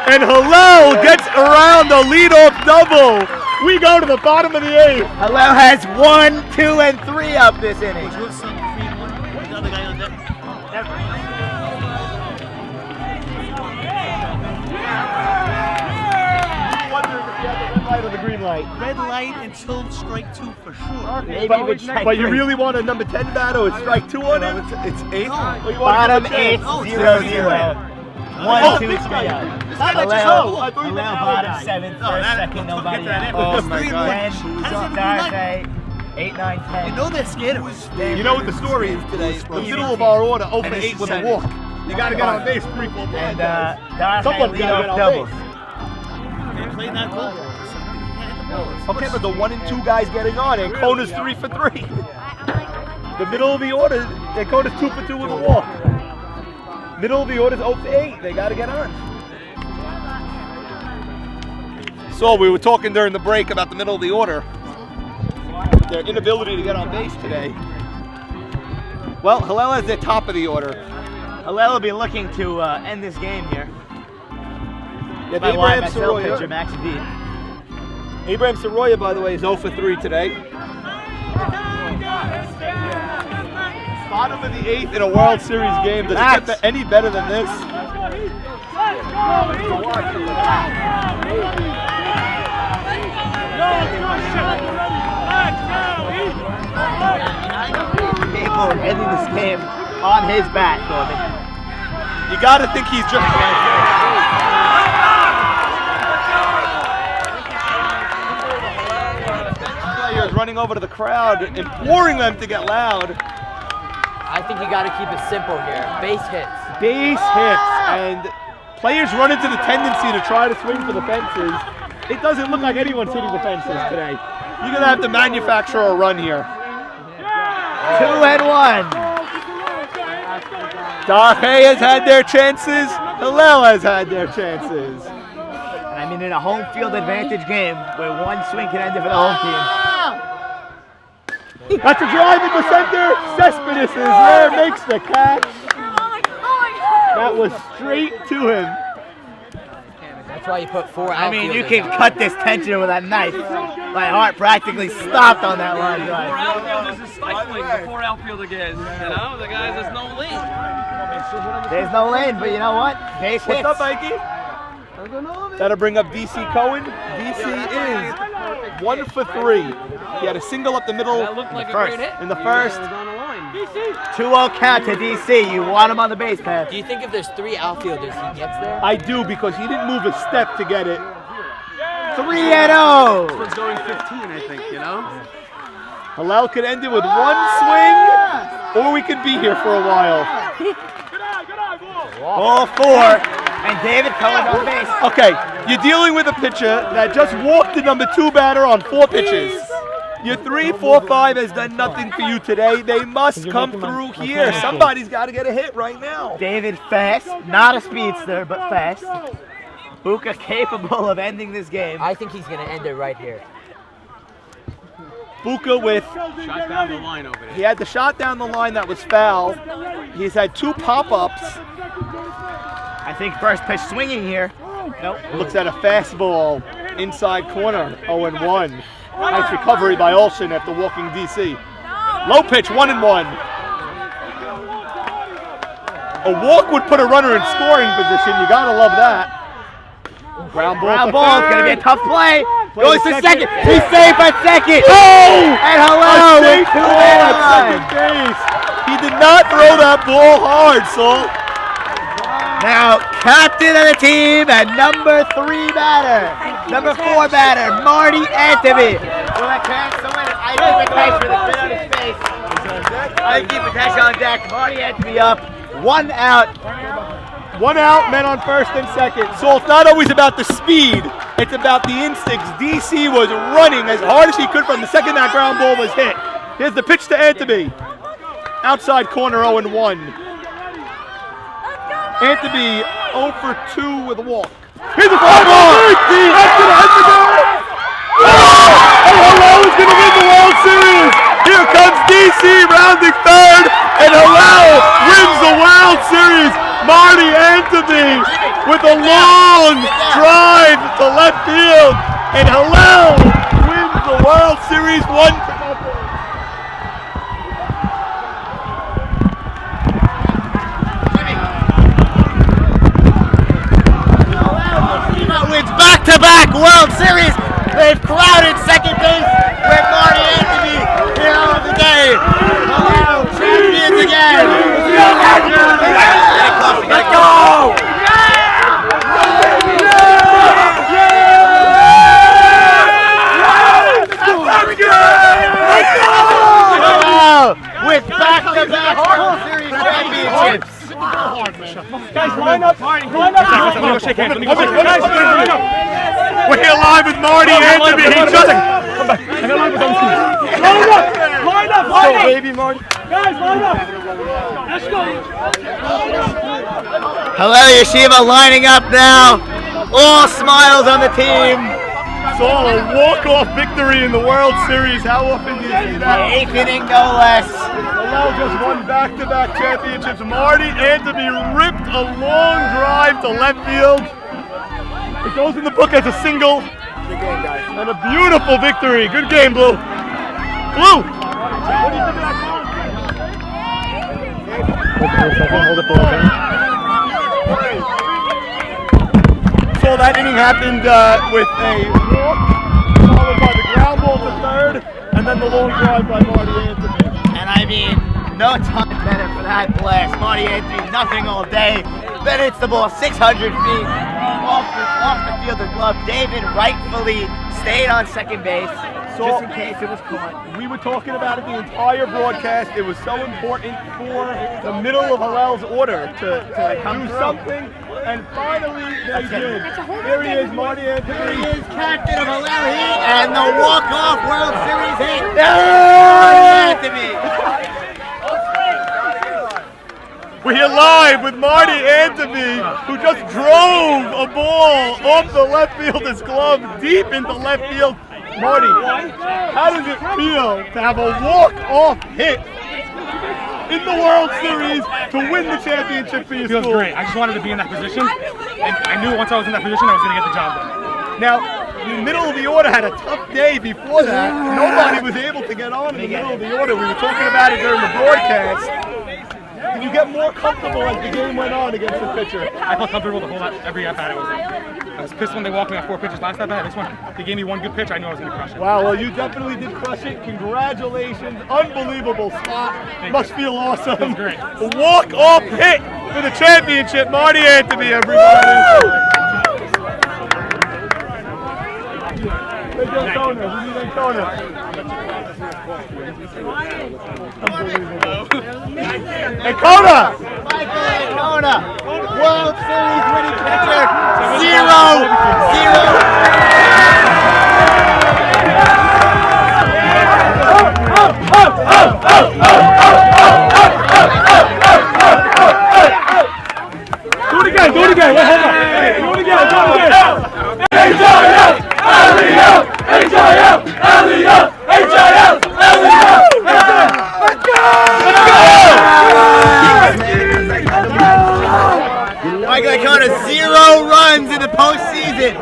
And Hillel gets around the leadoff double. We go to the bottom of the 8th. Hillel has 1, 2, and 3 up this inning. Wondering if you had the red light or the green light. Red light until strike 2 for sure. Maybe But, with strike but you 3. really want a number 10 batter with strike 2 on it? It's 8th. Bottom 8, 0-0. 1, 2, 3 out. Hillel bottom 7th, first, second, nobody out. Oh my God. 10, Darchei, 8, 9, 10. You know they're scared of us. You know what the story is today? The middle of our order, 0 for 8 with a walk. You got to get on base 3 4 And times. Darchei Someone's lead gotta get off on doubles. They played that goal. Okay, but the 1 and 2 guys getting on, and Kona's 3 for 3. The middle of the order, and Kona's 2 for 2 with a walk. Middle of the order's 0 for 8. They got to get on. So we were talking during the break about the middle of the order. Their inability to get on base today. Well, Hillel is at top of the order. Hillel will be looking to end this game here. Yeah, My Abraham YMSL pitcher, Soroya. Max Indeed. Abraham Soroya, by the way, is 0 for 3 today. Bottom of the 8th in a World Series game. Does it get any better than this? People ending this game on his bat, Corbin. You got to think he's just players running over to the crowd, imploring them to get loud. I think you got to keep it simple here. Base hits. Base hits, and Players run into the tendency to try to swing for the fences. It doesn't look like anyone's hitting the fences today. You're going to have to manufacture a run here. 2-1. Darchei has had their chances. Hillel has had their chances. I mean, in a home field advantage game where one swing can end it for the home team. That's a drive into center. Cespedes is there, makes the catch. That was straight to him. That's why you put 4 I mean, you outfielders can out. cut this tension with a knife. My heart practically stopped on that line drive. Outfielders is stifling before outfielder gets. You know, the guys, there's no lead. There's no lane, but you know what? Base hits. What's up, Mikey? That'll bring up DC Cohen. DC is 1 for 3. He had a single up the middle That looked like a great hit. in the first. 2-0 count to DC. You want him on the base path. Do you think if there's 3 outfielders, he gets there? I do, because he didn't move a step to get it. 3-0. It's going 15, I think, you know? Hillel could end it with 1 swing, or we could be here for a while. Ball 4. And David Cohen on base. Okay, you're dealing with a pitcher that just walked the number 2 batter on 4 pitches. Your 3, 4, 5 has done nothing for you today. They must come through here. Somebody's got to get a hit right now. David fast, not a speedster, but fast. Buka capable of ending this game. I think he's going to end it right here. Buka with, Shot down the line over there. he had the shot down the line that was foul. He's had 2 pop-ups. I think first pitch swinging here. Nope. Looks at a fastball inside corner, 0-1. Nice recovery by Olsen after walking DC. Low pitch, 1-1. A walk would put a runner in scoring position. You gotta love that. Ground ball. Ground ball. It's going to be a tough play. Play Goes to to second. second. He's safe at second. Oh! And hello. A safe ball at second base. He did not throw that ball hard, Saul. Now, captain of the team and number 3 batter, number 4 batter, Marty Antony. Will that catch someone? I keep Patesh with a bit on his face. I keep Patesh on deck. Marty Antony up. 1 out. 1 out, men on first and second. So it's not always about the speed, it's about the instincts. DC was running as hard as he could from the second that ground ball was hit. Here's the pitch to Antony. Outside corner, 0-1. Antony 0 for 2 with a walk. Here's a fly ball! That's gonna hit the goal! Oh! And Hillel is gonna win the World Series! Here comes DC rounding third, and Hillel wins the World Series! Marty Antony with a long drive to left field, and Hillel wins the World Series 1-0. Wins back-to-back World Series. They've crowded second base with Marty Antony, hero of the day. Hello, champions again. Let's go! With back-to-back World Series championships. Guys, line up. Line up. Guys, line up. We're here live with Marty Antony. He just Come back. Line up. go, baby Marty. Guys, line up. Let's go. Hello, Yeshiva lining up now. All smiles on the team. Saul, a walk-off victory in the World Series. How often do you see that? 8th inning, no less. Hillel just won back-to-back championships. Marty Antony ripped a long drive to left field. It goes in the book as a single. And a beautiful victory. Good game, Blue. Blue! What do you think of that call? Hold it for a minute. So that inning happened with a walk, followed by the ground ball to third, and then the long drive by Marty Antony. And I mean, no time better for that blast. Marty Antony, nothing all day. Then hits the ball 600 feet off the field of glove. David rightfully stayed on second base, just in case it was caught. We were talking about it the entire broadcast. It was so important for the middle of Hillel's order to do something. And finally, they did. Here he is, Marty Anthony. Here he is, captain of Hillel Heat, and the walk-off World Series hit. Anthony. We're here live with Marty Anthony, who just drove a ball off the left fielder's glove deep into left field. Marty, how does it feel to have a walk-off hit in the World Series to win the championship for your school? Feels great. I just wanted to be in that position, and I knew once I was in that position, I was going to get the job done. Now, the middle of the order had a tough day before that. Nobody was able to get on in the middle of the order. We were talking about it during the broadcast. Did you get more comfortable as the game went on against the pitcher? I felt comfortable the whole every at-bat I was in. I was pissed when they walked me on 4 pitches last at-bat. This one, they gave me one good pitch, I knew I was going to crush it. Wow, well, you definitely did crush it. Congratulations. Unbelievable spot. Must feel awesome. Feels great. A walk-off hit for the championship. Marty Anthony, everybody. Ancona! Michael Ancona, World Series winning pitcher, 0-0. Do it again, do it again. Wait, hold on. Do it again, do it again. H-I-L! L-E-L! H-I-L! L-E-L! H-I-L! L-E-L! Let's go! Michael Ancona, 0 runs in the postseason.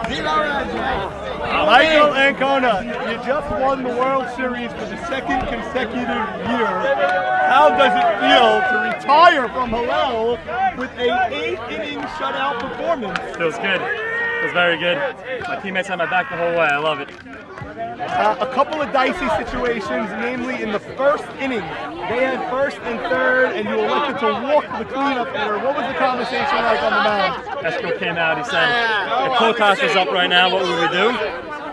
0 runs, right? Michael Ancona, you just won the World Series for the 2nd consecutive year. How does it feel to retire from Hillel with a 8-inning shutout performance? Feels good. Feels very good. My teammates had my back the whole way. I love it. A couple of dicey situations, namely in the first inning. They had first and third, and you elected to walk the cleanup order. What was the conversation like on the mound? Esco came out. He said, if Kotas was up right now, what would we do?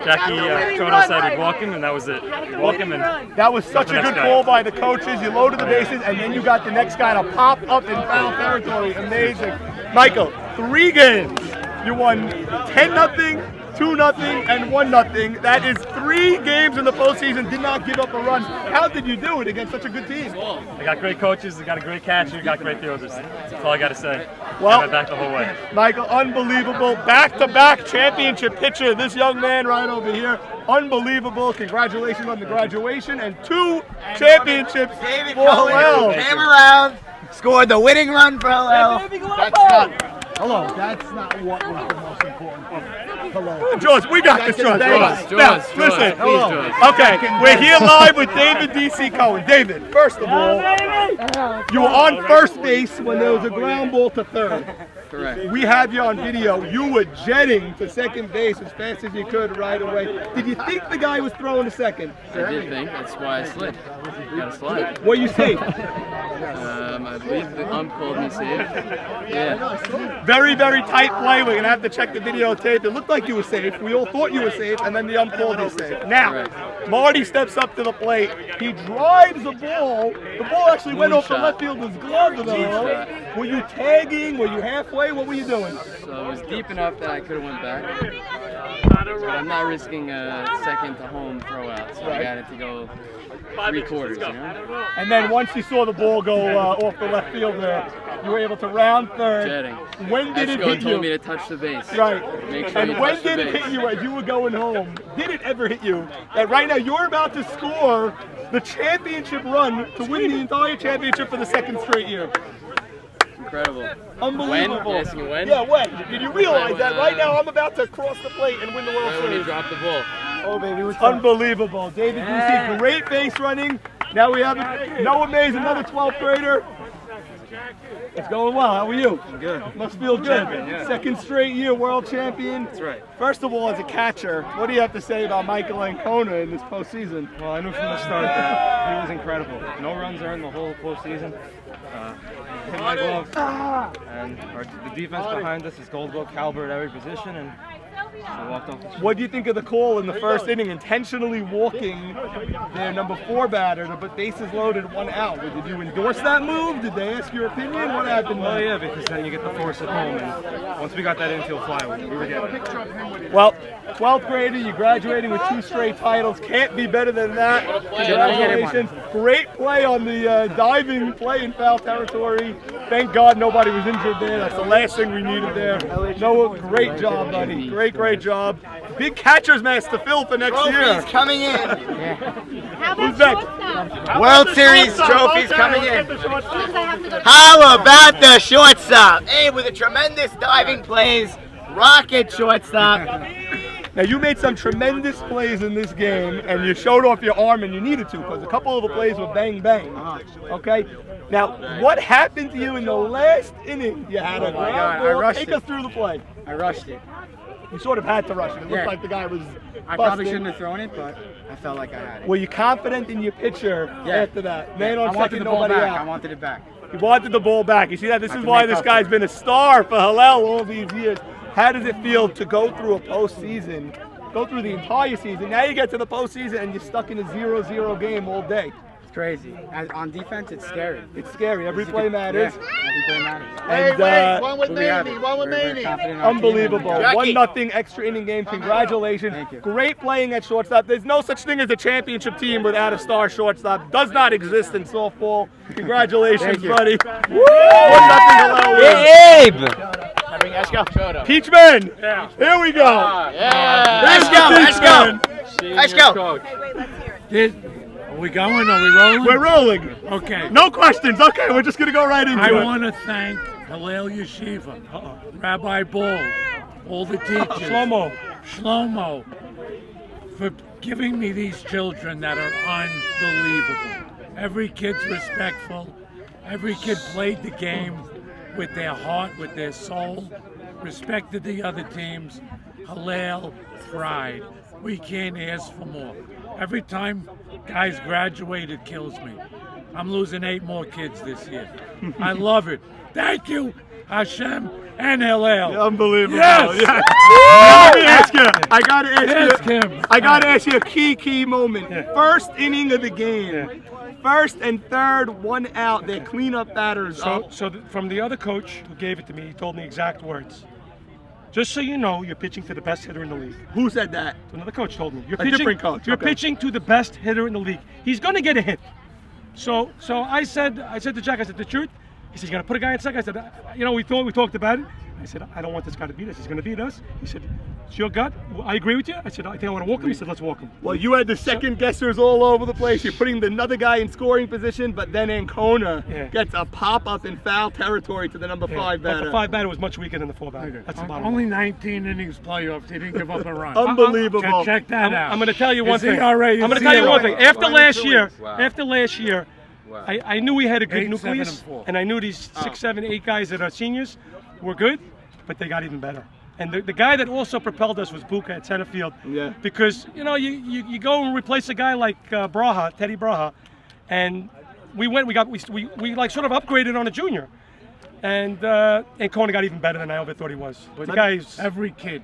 Jackie Chodo said we'd walk him, and that was it. We'd walk him, and that was such a good call by the coaches. You loaded the bases, and then you got the next guy to pop up in foul territory. Amazing. Michael, 3 games. You won 10-0, 2-0, and 1-0. That is 3 games in the postseason. Did not give up a run. How did you do it against such a good team? They got great coaches. They got a great catcher. They got great fielders. That's all I got to say. Well, my back the whole way. Michael, unbelievable. Back-to-back championship pitcher. This young man right over here. Unbelievable. Congratulations on the graduation and 2 championships for Hillel. Came around, scored the winning run for Hillel. That's not what was the most important thing. Hello. George, we got this, George. George, Listen. please, George. Okay, we're here live with David D.C. Cohen. David, first of all, you were on first base when there was a ground ball to third. Correct. We have you on video. You were jetting to second base as fast as you could right away. Did you think the guy was throwing to second? I did think. That's why I slid. You gotta slide. Were you safe? I believe the ump called me safe. Yeah. Very, very tight play. We're going to have to check the videotape. It looked like you were safe. We all thought you were safe, and then the ump called you safe. Now, Marty steps up to the plate. He drives the ball. The ball actually went off the left fielder's glove, though. Were you tagging? Were you halfway? What were you doing? So it was deep enough that I could have went back. But I'm not risking a second to home throw out, so I got it to go 3/4, you know? And then once you saw the ball go off the left field there, you were able to round third. Jetting. When did it hit you? told me to touch the base. Right. Make sure And you when touch the did it base. hit you as you were going home? Did it ever hit you that right now you're about to score the championship run to win the entire championship for the 2nd straight year? Incredible. Unbelievable. When? Asking when? Yeah, when? Did you realize that right now I'm about to cross the plate and win the World Right when he Series? dropped the ball. Oh, baby, it was unbelievable. David, you see great base running. Now we have Noah Mays, another 12th grader. It's going well. How are you? Good. Must feel good. Champion, yeah. 2nd straight year world champion. That's right. First of all, as a catcher, what do you have to say about Michael Ancona in this postseason? Well, I knew from the start that he was incredible. No runs earned the whole postseason. Hit my glove, and the defense behind us is gold glove caliber at every position, and I walked off the street. What do you think of the call in the first inning, intentionally walking their number 4 batter, but bases loaded, 1 out? Did you endorse that move? Did they ask your opinion? What happened? Well, yeah, because then you get the force at home, and once we got that infield fly, we were getting it. Well, 12th grader, you're graduating with 2 straight titles. Can't be better than that. Congratulations. Great play on the diving play in foul territory. Thank God nobody was injured there. That's the last thing we needed there. Noah, great job, buddy. Great job. Big catcher's mask to fill for next year. Trophies coming in. How about Who's next? shortstop? World Series trophies coming in. Because I have to go. How about the shortstop? Hey, with a tremendous diving plays, rocket shortstop. Now, you made some tremendous plays in this game, and you showed off your arm, and you needed to, because a couple of the plays were bang, bang. Okay? Now, what happened to you in the last inning? You had a God, ground I ball. rushed Take it. us through the play. I rushed it. You sort of had to rush it. It looked Yeah. like the guy was I probably busted. shouldn't have thrown it, but I felt like I had it. Were you confident in your pitcher after that? Man I on wanted second, the ball nobody back. I out. wanted it back. You wanted the ball back. You see that? This I is can why make this up guy's for it. been a star for Hillel all these years. How does it feel to go through a postseason, go through the entire season? Now you get to the postseason and you're stuck in a 0-0 game all day. It's crazy. On defense, it's scary. It's scary. Every play matters. Yeah, every play matters. And, one with we have Maney, it. one with We're Maney. confident in our team, unbelievable. and we got it. 1-0 extra inning game. Congratulations. Thank you. Great playing at shortstop. There's no such thing as a championship team without a star shortstop. Does not exist in softball. Congratulations, Thank you. buddy. 1-0 Hillel win. Let's go. Peachman. Here we go. Let's go. Let's go. Let's go. Okay, wait, let's hear it. Are we going? Are we rolling? We're rolling. Okay. No questions. Okay, we're just gonna go right into I it. want to thank Hillel Yeshiva, Rabbi Ball, all the teachers, Shlomo, for giving me these children that are unbelievable. Every kid's respectful. Every kid played the game with their heart, with their soul, respected the other teams. Hillel thrived. We can't ask for more. Every time guys graduate, it kills me. I'm losing 8 more kids this year. I love it. Thank you, Hashem and Hillel. Unbelievable. Yes. Let me ask you. I gotta ask Ask you. him. I gotta ask you a key moment. First inning of the game. First and third, 1 out. Their cleanup batters up. From the other coach who gave it to me, he told me exact words. Just so you know, you're pitching to the best hitter in the league. Who said that? Another coach told me. You're A pitching, different coach, You're okay. pitching to the best hitter in the league. He's going to get a hit. So I said to Jack, I said, the truth? He said, you got to put a guy in second. I said, we talked about it. I said, I don't want this guy to beat us. He's going to beat us. He said, it's your gut. I agree with you. I said, I think I want to walk him. He said, let's walk him. Well, you had the second guessers all over the place. You're putting another guy in scoring position, but then Ancona gets a pop-up in foul territory to the number 5 batter. But the 5 batter was much weaker than the 4 batter. That's the bottom Only line. 19 innings playoffs. He didn't give up a run. Unbelievable. Check that out. I'm going to tell you one His thing. ERA is I'm going to tell you one 0. thing. After last year, I knew we had a good 8, 7, nucleus, and 4. and I knew these 6, 7, 8 guys that are seniors were good, but they got even better. And the guy that also propelled us was Buka at center field. Yeah. Because you go and replace a guy like Teddy Braha, and we like sort of upgraded on a junior. And Kona got even better than I ever thought he was. But the guy's Every kid,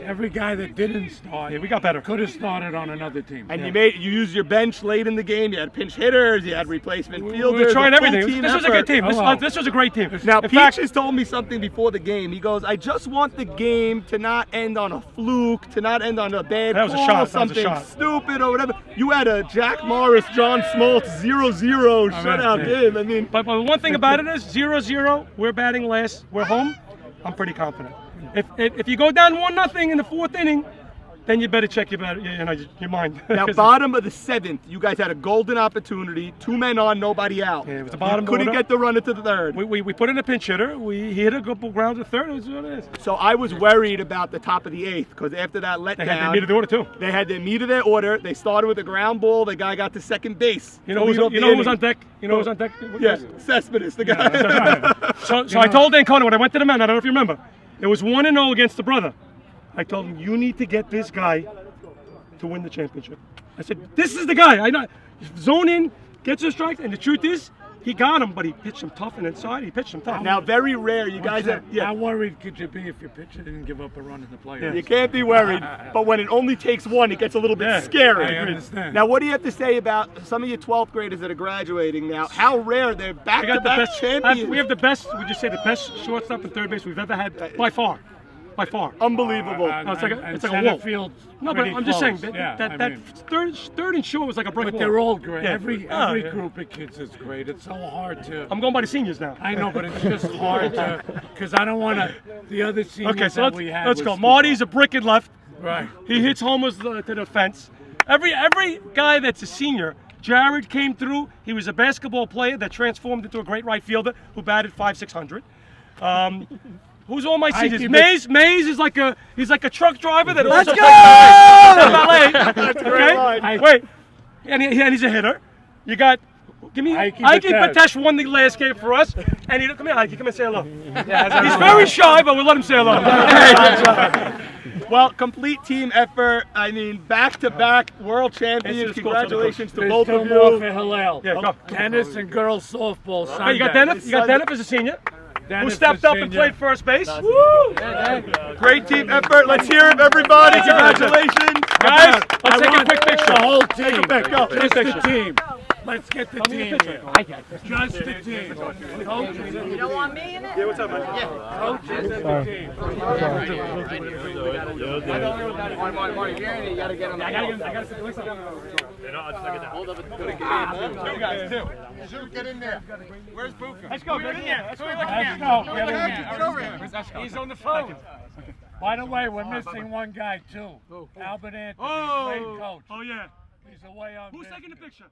every guy that didn't start, we got better. Could have started on another team. And you used your bench late in the game. You had pinch hitters. You had replacement fielders. We were trying a full everything. team This was a effort. good team. This was a great team. Now, in fact, Peaches told me something before the game. He goes, I just want the game to not end on a fluke, to not end on a bad That was a call, shot. That was a something shot. stupid or whatever. You had a Jack Morris, John Smoltz 0-0 shutout game. I mean, but one thing about it is 0-0. We're batting last. We're home. I'm pretty confident. If you go down 1-0 in the 4th inning, then you better check your mind. now, bottom of the 7th, you guys had a golden opportunity. 2 men on, nobody out. Yeah, it was the bottom. Couldn't get the runner to the 3rd. We put in a pinch hitter. He hit a couple grounds to 3rd. It was what it is. So I was worried about the top of the 8th because after that letdown, They had their meat of the order too. They had their meat of their order. They started with a ground ball. The guy got to second base. You know who was on deck? You know who was on deck? Yes, Cespedes, the guy. So I told Ancona when I went to the mound, I don't know if you remember, it was 1-0 against the brother. I told him, you need to get this guy to win the championship. I said, this is the guy. I know. Zone in, gets your strikes, and the truth is, He got him, but he pitched him tough and inside. He pitched him tough. Now, very rare. You guys have. Yeah. How worried could you be if your pitcher didn't give up a run in the playoffs? You can't be worried, but when it only takes one, it gets a little bit scary. I understand. Now, what do you have to say about some of your 12th graders that are graduating now? How rare they're back-to-back champions. We have the best. Would you say the best shortstop and third base we've ever had by far? By far. Unbelievable. It's like a wall. No, but I'm just saying that third and short was like a brick wall. But they're all great. Yeah. Every group of kids is great. It's so hard to. I'm going by the seniors now. I know, but it's just hard to, because I don't want to. The other seniors okay, so we had. let's go. Marty's a brick and left. Right. He hits homers to the fence. Every guy that's a senior. Jared came through. He was a basketball player that transformed into a great right fielder who batted 500-600. Who's all my seniors? Mays is like a truck driver that also That's a great line. Wait, and he's a hitter. You got Ike Patesh won the last game for us, and he come here, Ike, come and say hello. He's very shy, but we'll let him say hello. Well, complete team effort. I mean, back-to-back world champions. Congratulations to both of you. For Hillel. Yeah, go. Tennis and girls softball. Hey, you got Dennis? You got Dennis as a senior? Who stepped up and played first base? Woo! Great team effort. Let's hear it, everybody. Congratulations. Guys, let's take a quick picture. The whole team. Take a pic. Go. Just the team. Let's get the team here. Just the team. Coaches. You don't want me in it? Yeah, what's up, man? Yeah. Coaches and the team. Marty, you gotta get on the Hold up. Two guys, two. Get in there. Where's Buka? Let's go. Get in there. Let's go. Get in there. Get over here. He's on the phone. By the way, we're missing one guy too. Albert Anthony, great coach. Oh yeah. He's away on. Who's taking the picture?